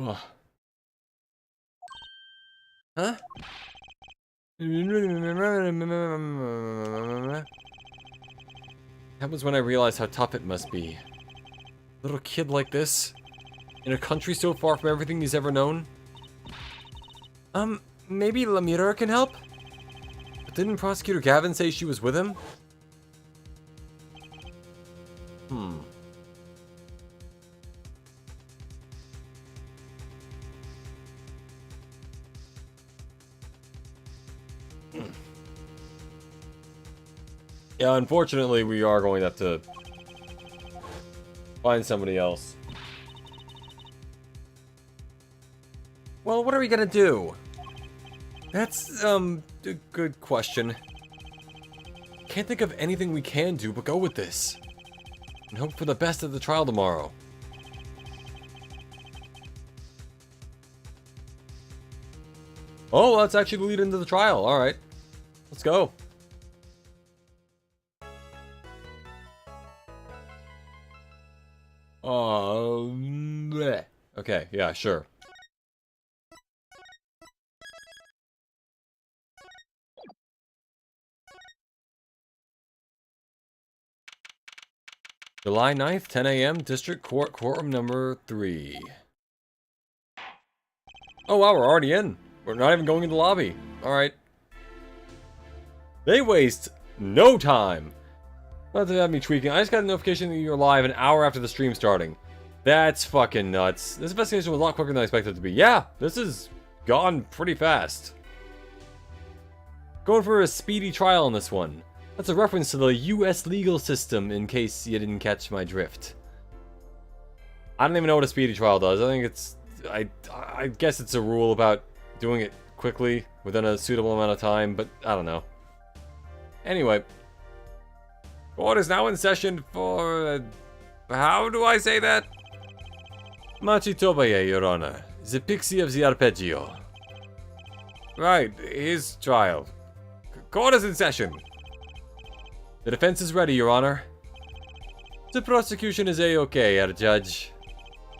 Huh? That was when I realized how tough it must be. Little kid like this, in a country so far from everything he's ever known. Maybe Lemira can help? But didn't Prosecutor Gavin say she was with him? Yeah, unfortunately, we are going to have to find somebody else. Well, what are we gonna do? That's, a good question. Can't think of anything we can do but go with this. And hope for the best at the trial tomorrow. Oh, that's actually the lead into the trial. All right. Let's go. Bleh. Okay, yeah, sure. July 9th, 10 a.m., District Court, Courtroom number 3. Oh wow, we're already in. We're not even going in the lobby. Alright. They waste no time. Not to have me tweaking. I just got a notification that you're live an hour after the stream starting. That's fucking nuts. This investigation was a lot quicker than I expected it to be. Yeah, this has gone pretty fast. Going for a speedy trial on this one. That's a reference to the US legal system, in case you didn't catch my drift. I don't even know what a speedy trial does. I think it's... I guess it's a rule about doing it quickly, within a suitable amount of time, but I don't know. Anyway. Court is now in session for... how do I say that? Machitobaye, Your Honor. The Pixie of the Arpeggio. Right, his trial. Court is in session. The defense is ready, Your Honor. The prosecution is A-okay, Herr Judge.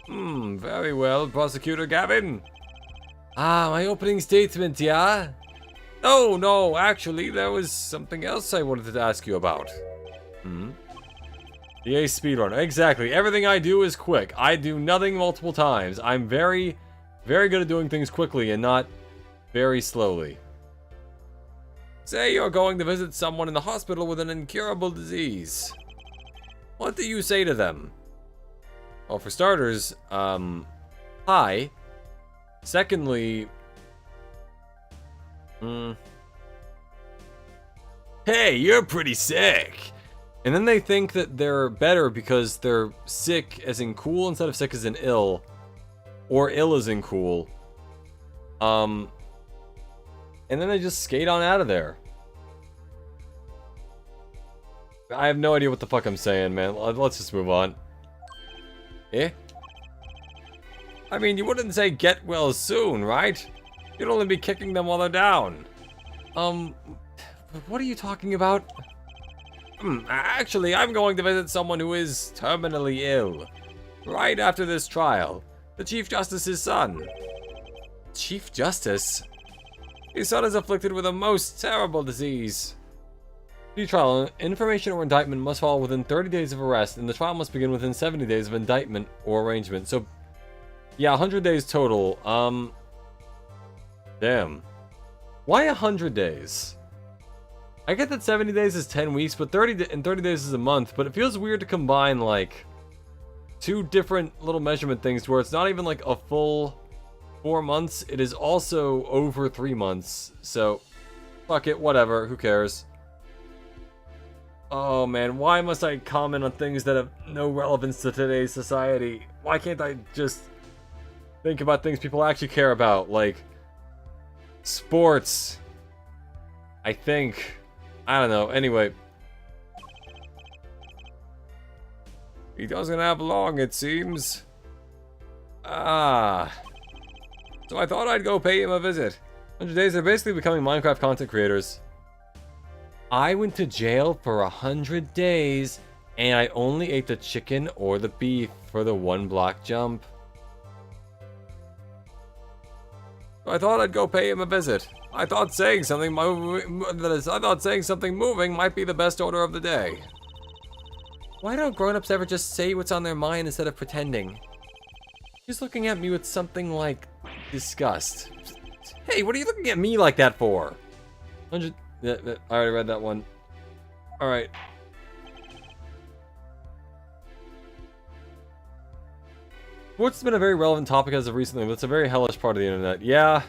Very well, Prosecutor Gavin. Ah, my opening statement, yeah? Oh, no, actually, there was something else I wanted to ask you about. The Ace Speedrunner. Exactly, everything I do is quick. I do nothing multiple times. I'm very, very good at doing things quickly and not very slowly. Say you're going to visit someone in the hospital with an incurable disease. What do you say to them? Well, for starters, hi. Secondly, hey, you're pretty sick. And then they think that they're better because they're sick as in cool instead of sick as in ill. Or ill as in cool. And then they just skate on out of there. I have no idea what the fuck I'm saying, man. Let's just move on. Eh? I mean, you wouldn't say get well soon, right? You'd only be kicking them while they're down. What are you talking about? Actually, I'm going to visit someone who is terminally ill. Right after this trial. The Chief Justice's son. Chief Justice? His son is afflicted with a most terrible disease. The trial, information or indictment must fall within 30 days of arrest, and the trial must begin within 70 days of indictment or arrangement. So, yeah, 100 days total. Damn. Why 100 days? I get that 70 days is 10 weeks, but 30 days is a month, but it feels weird to combine, like, two different little measurement things where it's not even, like, a full 4 months. It is also over 3 months. So, fuck it, whatever, who cares? Oh man, why must I comment on things that have no relevance to today's society? Why can't I just think about things people actually care about, like sports? I think. I don't know, anyway. He doesn't have long, it seems. So I thought I'd go pay him a visit. 100 days, they're basically becoming Minecraft content creators. I went to jail for 100 days, and I only ate the chicken or the beef for the 1 block jump. I thought I'd go pay him a visit. I thought saying something moving might be the best order of the day. Why don't grown-ups ever just say what's on their mind instead of pretending? He's looking at me with something like disgust. Hey, what are you looking at me like that for? 100... Yeah, I already read that one. Alright. Sports has been a very relevant topic as of recently, but it's a very hellish part of the internet. Yeah.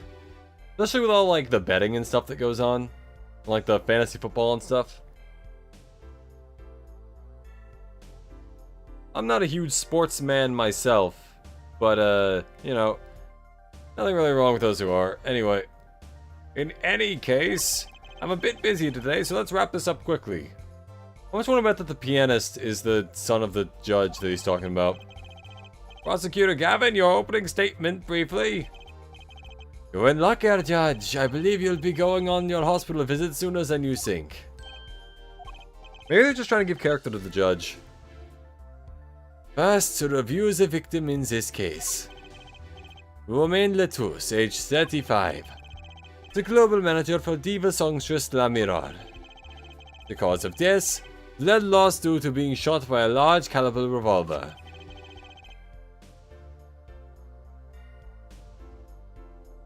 Especially with all, like, the betting and stuff that goes on. Like the fantasy football and stuff. I'm not a huge sportsman myself. But, you know, nothing really wrong with those who are. Anyway. In any case... I'm a bit busy today, so let's wrap this up quickly. I just want to bet that the pianist is the son of the judge that he's talking about. Prosecutor Gavin, your opening statement, briefly. You're in luck here, Judge. I believe you'll be going on your hospital visit sooner than you think. Maybe they're just trying to give character to the judge. First, to review the victim in this case. Romain Letous, age 35. The global manager for Diva Songstress La Mirror. The cause of death, blood loss due to being shot by a large caliber revolver.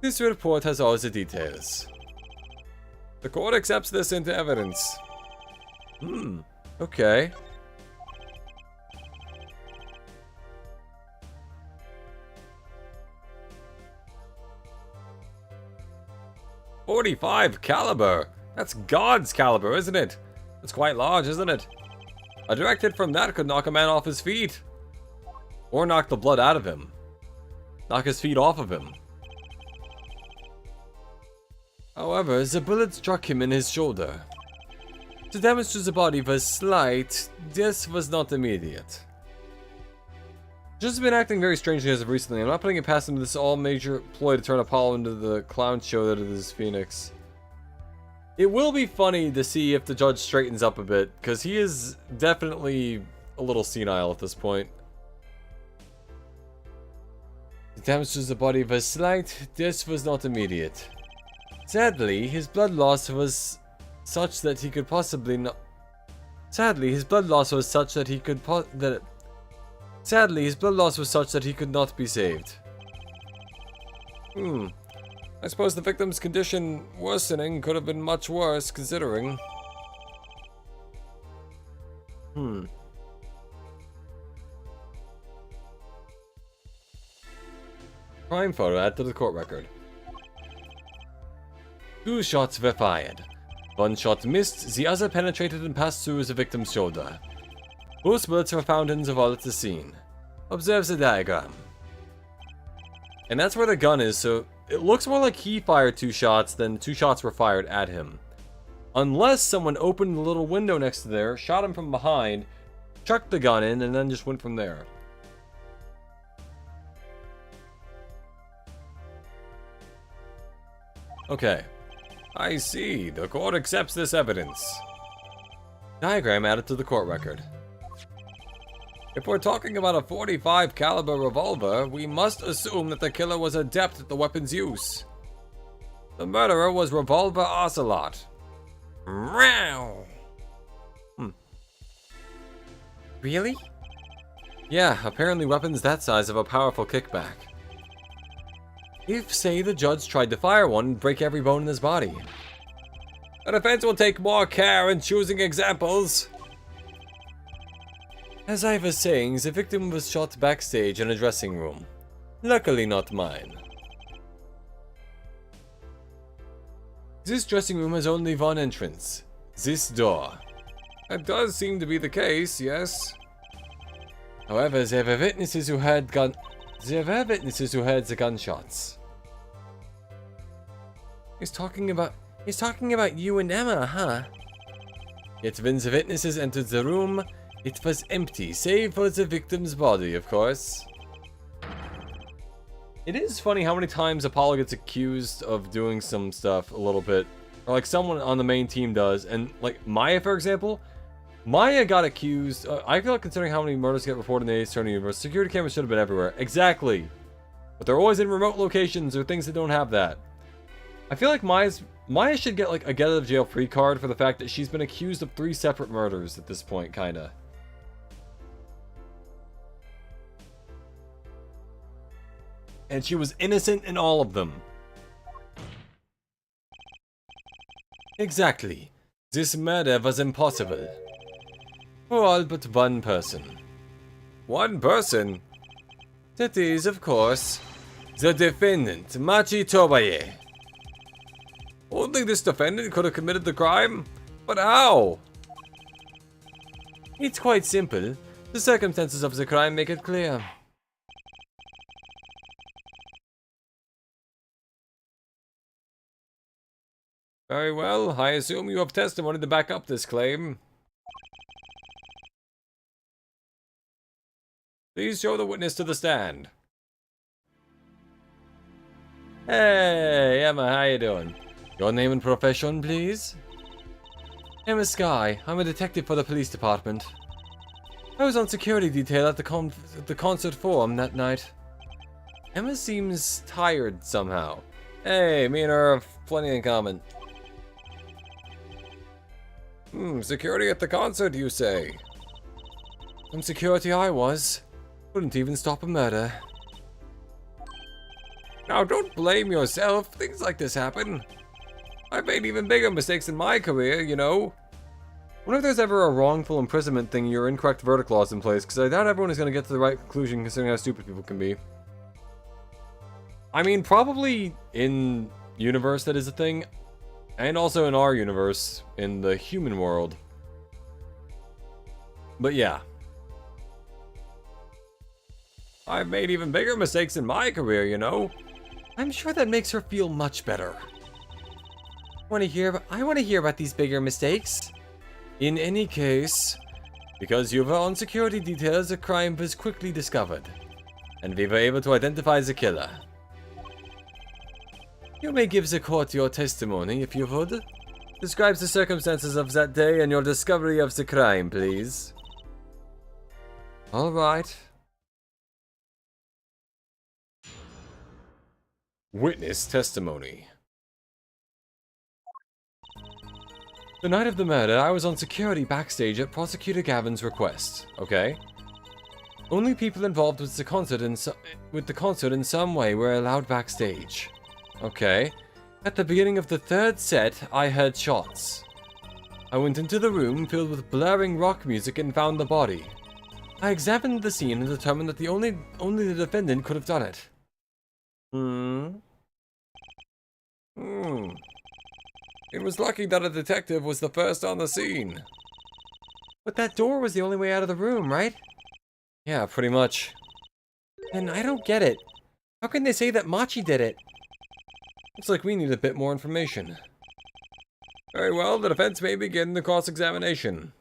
This report has all the details. The court accepts this into evidence. Okay. .45 caliber. That's God's caliber, isn't it? It's quite large, isn't it? A direct hit from that could knock a man off his feet. Or knock the blood out of him. Knock his feet off of him. However, the bullet struck him in his shoulder. The damage to the body was slight. Death was not immediate. Just been acting very strangely as of recently. I'm not putting it past him this all-major ploy to turn Apollo into the clown show that it is Phoenix. It will be funny to see if the judge straightens up a bit, because he is definitely a little senile at this point. The damage to the body was slight. Death was not immediate. Sadly, his blood loss was such that he could possibly not. Sadly, his blood loss was such that he could Sadly, his blood loss was such that he could not be saved. I suppose the victim's condition worsening could have been much worse, considering. Crime photo added to the court record. 2 shots were fired. One shot missed, the other penetrated and passed through the victim's shoulder. Both bullets were found in the vault at the scene. Observe the diagram. And that's where the gun is, so it looks more like he fired 2 shots than 2 shots were fired at him. Unless someone opened the little window next to there, shot him from behind, chucked the gun in, and then just went from there. Okay. I see. The court accepts this evidence. Diagram added to the court record. If we're talking about a .45 caliber revolver, we must assume that the killer was adept at the weapon's use. The murderer was Revolver Ocelot. Meow. Really? Yeah, apparently weapons that size have a powerful kickback. If, say, the judge tried to fire one and break every bone in his body. The defense will take more care in choosing examples. As I was saying, the victim was shot backstage in a dressing room. Luckily not mine. This dressing room has only one entrance. This door. That does seem to be the case, yes. However, there were witnesses who heard the gunshots. He's talking about you and Emma, huh? Yet when the witnesses entered the room, it was empty, save for the victim's body, of course. It is funny how many times Apollo gets accused of doing some stuff a little bit, or like someone on the main team does, and like Maya, for example. Maya got accused. I feel like considering how many murders get reported in the Ace Attorney universe, security cameras should have been everywhere. Exactly. But they're always in remote locations or things that don't have that. I feel like Maya should get like a get out of jail free card for the fact that she's been accused of 3 separate murders at this point, kinda. And she was innocent in all of them. Exactly. This murder was impossible. For all but one person. One person? That is, of course, the defendant, Machi Tobaye. Only this defendant could have committed the crime? But how? It's quite simple. The circumstances of the crime make it clear. Very well, I assume you have testimony to back up this claim. Please show the witness to the stand. Hey, Emma, how you doing? Your name and profession, please? Emma Sky. I'm a detective for the police department. I was on security detail at the concert forum that night. Emma seems tired somehow. Hey, me and her have plenty in common. Security at the concert, you say? Some security I was. Couldn't even stop a murder. Now, don't blame yourself. Things like this happen. I've made even bigger mistakes in my career, you know. Wonder if there's ever a wrongful imprisonment thing or incorrect verdict laws in place, because I doubt everyone is going to get to the right conclusion considering how stupid people can be. I mean, probably in universe that is a thing, and also in our universe, in the human world. But yeah. I've made even bigger mistakes in my career, you know. I'm sure that makes her feel much better. I want to hear about these bigger mistakes. In any case, because you were on security details, a crime was quickly discovered, and we were able to identify the killer. You may give the court your testimony, if you would. Describe the circumstances of that day and your discovery of the crime, please. All right. Witness testimony. The night of the murder, I was on security backstage at Prosecutor Gavin's request. Okay. Only people involved with the concert in some way were allowed backstage. Okay. At the beginning of the third set, I heard shots. I went into the room filled with blaring rock music and found the body. I examined the scene and determined that only the defendant could have done it. It was lucky that a detective was the first on the scene. But that door was the only way out of the room, right? Yeah, pretty much. And I don't get it. How can they say that Machi did it? Looks like we need a bit more information. Very well, the defense may begin the cross-examination.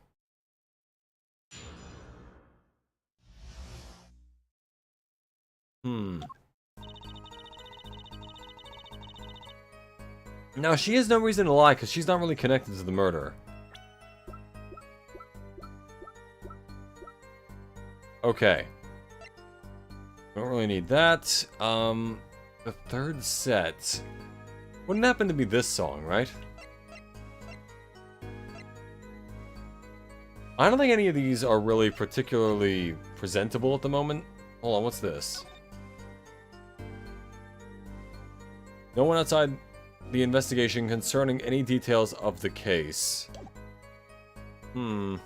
Now, she has no reason to lie, because she's not really connected to the murder. Okay. Don't really need that. The third set. Wouldn't happen to be this song, right? I don't think any of these are really particularly presentable at the moment. Hold on, what's this? No one outside the investigation concerning any details of the case. I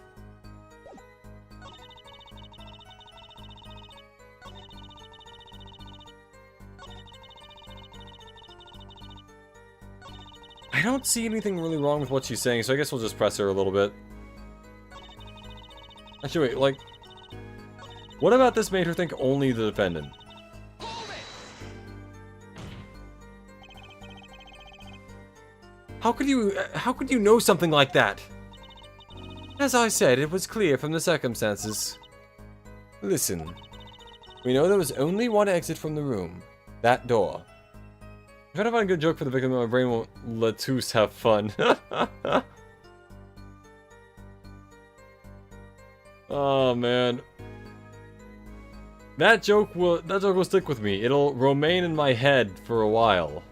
don't see anything really wrong with what she's saying, so I guess we'll just press her a little bit. Actually, wait, like... what about this made her think only the defendant? How could you know something like that? As I said, it was clear from the circumstances. Listen. We know there was only one exit from the room. That door. I'm trying to find a good joke for the victim, but my brain won't let us have fun. Oh, man. That joke will stick with me. It'll remain in my head for a while.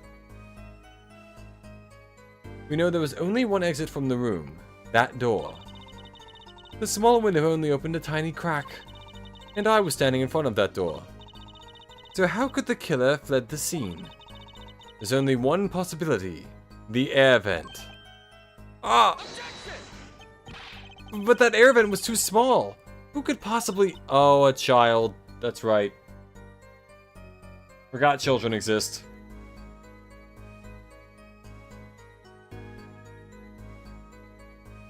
We know there was only one exit from the room. That door. The small window only opened a tiny crack. And I was standing in front of that door. So how could the killer fled the scene? There's only one possibility. The air vent. Ah! But that air vent was too small. Who could possibly... Oh, a child. That's right. Forgot children exist.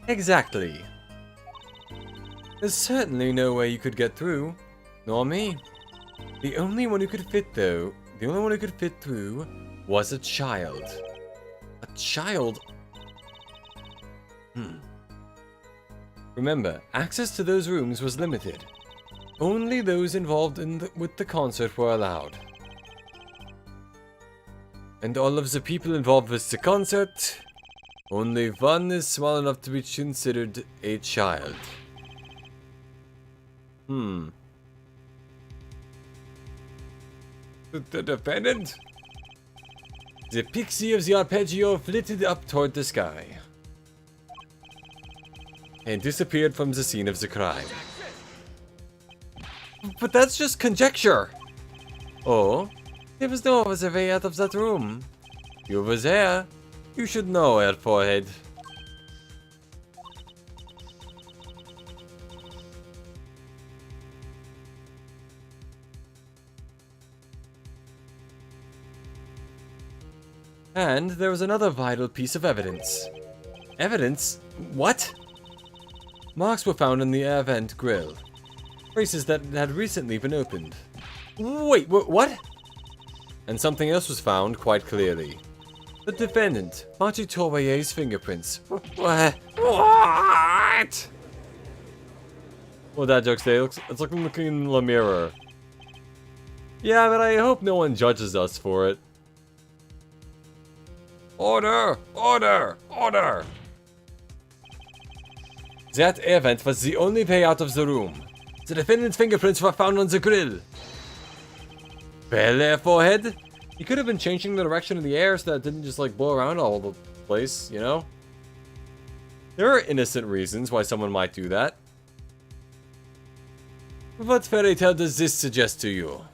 Exactly. There's certainly no way you could get through. Nor me. The only one who could fit through was a child. A child? Remember, access to those rooms was limited. Only those involved with the concert were allowed. And all of the people involved with the concert, only one is small enough to be considered a child. The defendant? The pixie of the arpeggio flitted up toward the sky and disappeared from the scene of the crime. But that's just conjecture! Oh? There was no other way out of that room. You were there. You should know, Air Forehead. And there was another vital piece of evidence. Evidence? What? Marks were found in the air vent grill. Braces that had recently been opened. Wait, what? And something else was found quite clearly. The defendant, Machi Towaye's fingerprints. What? Well, that joke's day. It's like looking in the mirror. Yeah, but I hope no one judges us for it. Order! Order! Order! That air vent was the only way out of the room. The defendant's fingerprints were found on the grill. Well, Air Forehead, he could have been changing the direction of the air so that it didn't just like blow around all the place, you know? There are innocent reasons why someone might do that. What fairy tale does this suggest to you?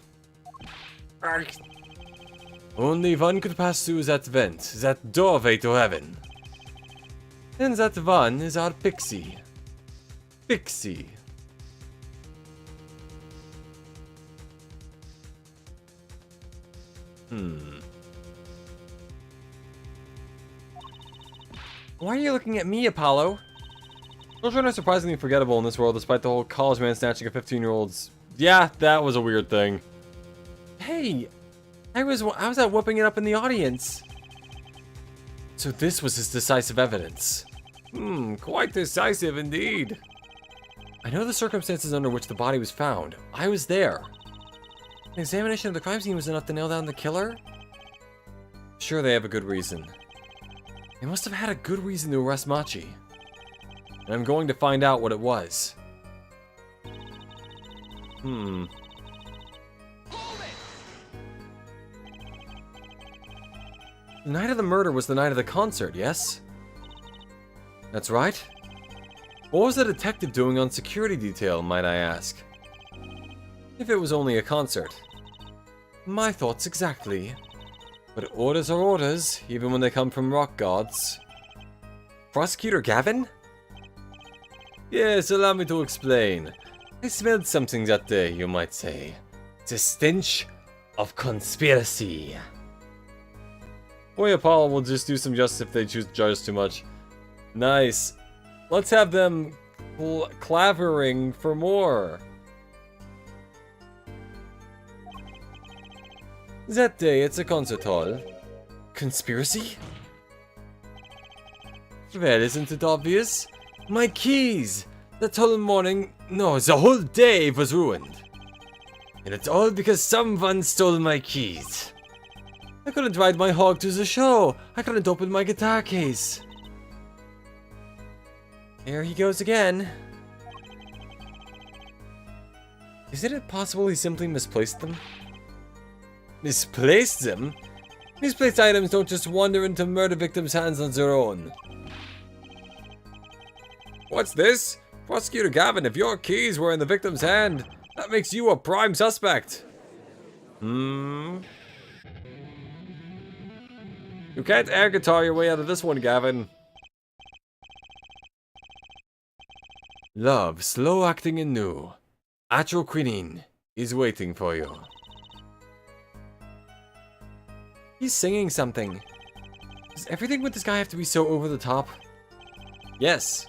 Only one could pass through that vent, that doorway to heaven. And that one is our Pixie. Pixie. Why are you looking at me, Apollo? Children are surprisingly forgettable in this world, despite the whole college man snatching a 15-year-old's... Yeah, that was a weird thing. Hey! I was out whooping it up in the audience. So this was his decisive evidence. Quite decisive indeed. I know the circumstances under which the body was found. I was there. An examination of the crime scene was enough to nail down the killer? Sure, they have a good reason. They must have had a good reason to arrest Machi. And I'm going to find out what it was. The night of the murder was the night of the concert, yes? That's right. What was the detective doing on security detail, might I ask? If it was only a concert. My thoughts exactly. But orders are orders, even when they come from rock gods. Prosecutor Gavin? Yes, allow me to explain. I smelled something that day, you might say. The stench of conspiracy. Boy, Apollo will just do some justice if they choose to judge us too much. Nice. Let's have them clavering for more. That day, it's a concert hall. Conspiracy? Well, isn't it obvious? My keys! That whole morning, no, the whole day was ruined. And it's all because someone stole my keys. I couldn't ride my hog to the show. I couldn't open my guitar case. There he goes again. Isn't it possible he simply misplaced them? Misplaced them? Misplaced items don't just wander into murder victims' hands on their own. What's this? Prosecutor Gavin, if your keys were in the victim's hand, that makes you a prime suspect. You can't air guitar your way out of this one, Gavin. Love, slow acting and new. Atroquinine is waiting for you. He's singing something. Does everything with this guy have to be so over the top? Yes.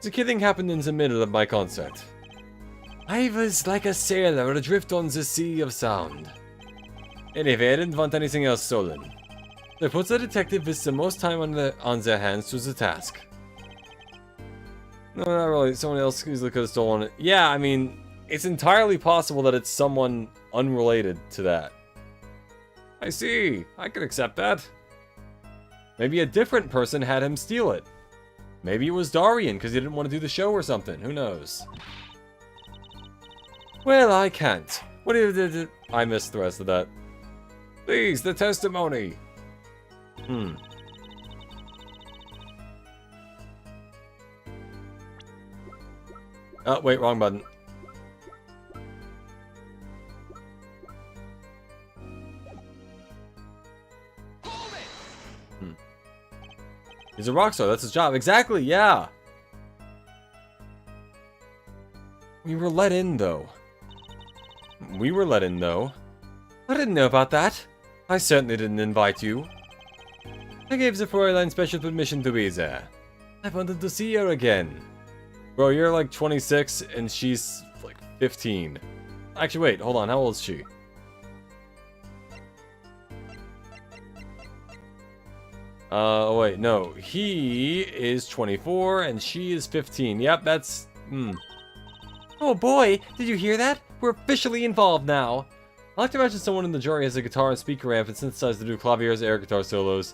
The killing happened in the middle of my concert. I was like a sailor adrift on the sea of sound. Anyway, I didn't want anything else stolen. They put the detective with the most time on their hands to the task. No, not really. Someone else easily could have stolen it. Yeah, I mean, it's entirely possible that it's someone unrelated to that. I see. I could accept that. Maybe a different person had him steal it. Maybe it was Darian because he didn't want to do the show or something. Who knows? Well, I can't. What did I missed the rest of that. Please, the testimony. Oh, wait, wrong button. He's a rock star, that's his job. Exactly, yeah. We were let in, though. I didn't know about that. I certainly didn't invite you. I gave the Fräulein special permission to be there. I wanted to see her again. Bro, you're like 26 and she's like 15. Actually, wait, hold on. How old is she? Oh wait, no. He is 24 and she is 15. Yep, that's... Oh boy, did you hear that? We're officially involved now. I like to imagine someone in the jury has a guitar and speaker amp and synthesizer to do claviers, air guitar solos.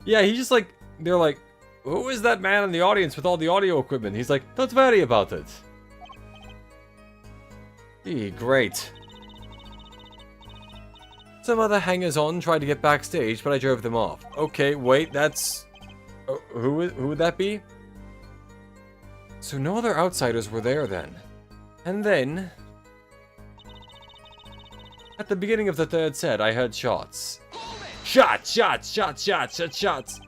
Yeah, he's just like... They're like, who is that man in the audience with all the audio equipment? He's like, don't worry about it. Great. Some other hangers-on tried to get backstage, but I drove them off. Okay, wait, that's... who would that be? So no other outsiders were there then. And then... at the beginning of the third set, I heard shots. Shots! Shots! Shots! Shots! Shots! Shots!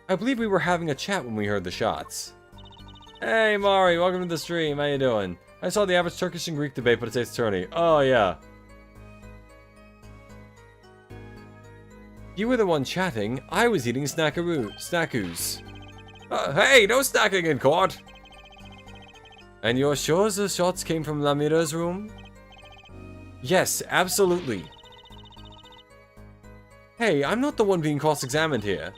I believe we were having a chat when we heard the shots. Hey, Mari, welcome to the stream. How you doing? I saw the average Turkish and Greek debate, but it says tourney. Oh, yeah. You were the one chatting. I was eating snackoos. Hey, no snacking in court! And you're sure the shots came from Lamira's room? Yes, absolutely. Hey, I'm not the one being cross-examined here.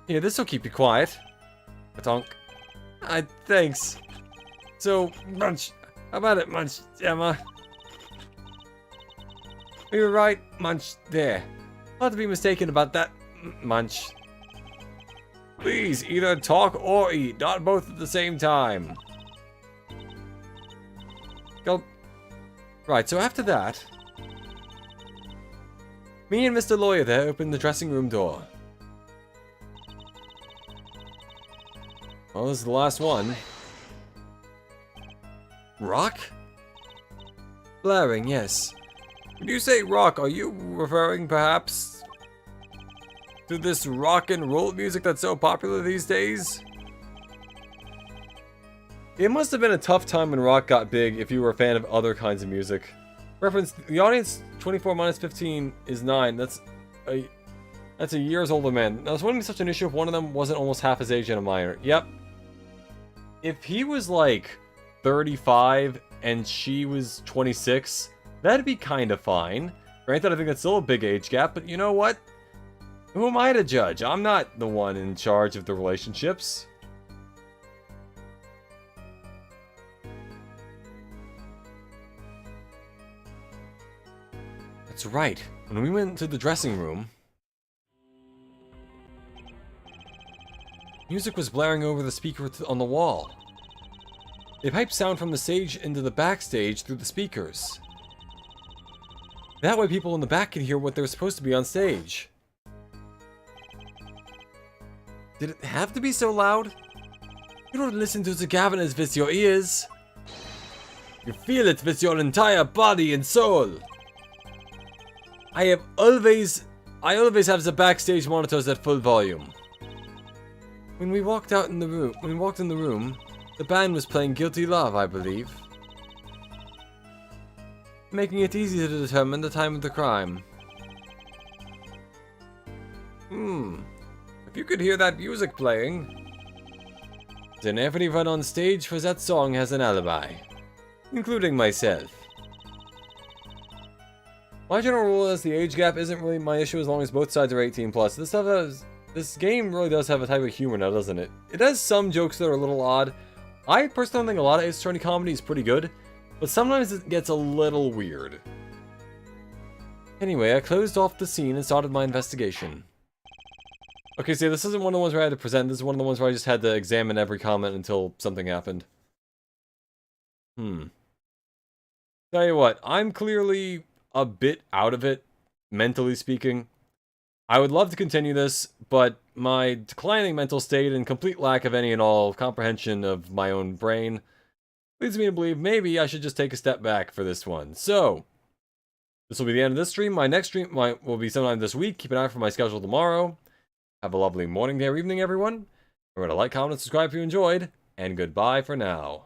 Here, this'll keep you quiet. Patonk. Thanks. So, Munch. How about it, Munch, Emma? We were right, Munch, there. Not to be mistaken about that, Munch. Please, either talk or eat, not both at the same time. Go. Right, so after that, me and Mr. Lawyer there opened the dressing room door. Well, this is the last one. Rock? Blaring, yes. When you say rock, are you referring perhaps to this rock and roll music that's so popular these days? It must have been a tough time when rock got big if you were a fan of other kinds of music. Reference, the audience 24 minus 15 is 9. That's a years older man. Now, it's wouldn't be such an issue if one of them wasn't almost half his age and a minor. Yep. If he was like 35 and she was 26, that'd be kind of fine. Granted, I think that's still a big age gap, but you know what? Who am I to judge? I'm not the one in charge of the relationships. That's right. When we went to the dressing room, music was blaring over the speaker on the wall. They piped sound from the stage into the backstage through the speakers. That way people in the back could hear what they were supposed to be on stage. Did it have to be so loud? You don't listen to the Gaviners with your ears. You feel it with your entire body and soul. I always have the backstage monitors at full volume. When we walked in the room, the band was playing Guilty Love, I believe. Making it easy to determine the time of the crime. If you could hear that music playing, then everyone on stage for that song has an alibi. Including myself. My general rule is the age gap isn't really my issue as long as both sides are 18 plus. This game really does have a type of humor now, doesn't it? It has some jokes that are a little odd. I personally think a lot of Ace Attorney comedy is pretty good, but sometimes it gets a little weird. Anyway, I closed off the scene and started my investigation. Okay, see, this isn't one of the ones where I had to present. This is one of the ones where I just had to examine every comment until something happened. Tell you what, I'm clearly a bit out of it, mentally speaking. I would love to continue this, but my declining mental state and complete lack of any and all comprehension of my own brain leads me to believe maybe I should just take a step back for this one. So, this will be the end of this stream. My next stream will be sometime this week. Keep an eye out for my schedule tomorrow. Have a lovely morning, day, or evening, everyone. Remember to like, comment, and subscribe if you enjoyed, and goodbye for now.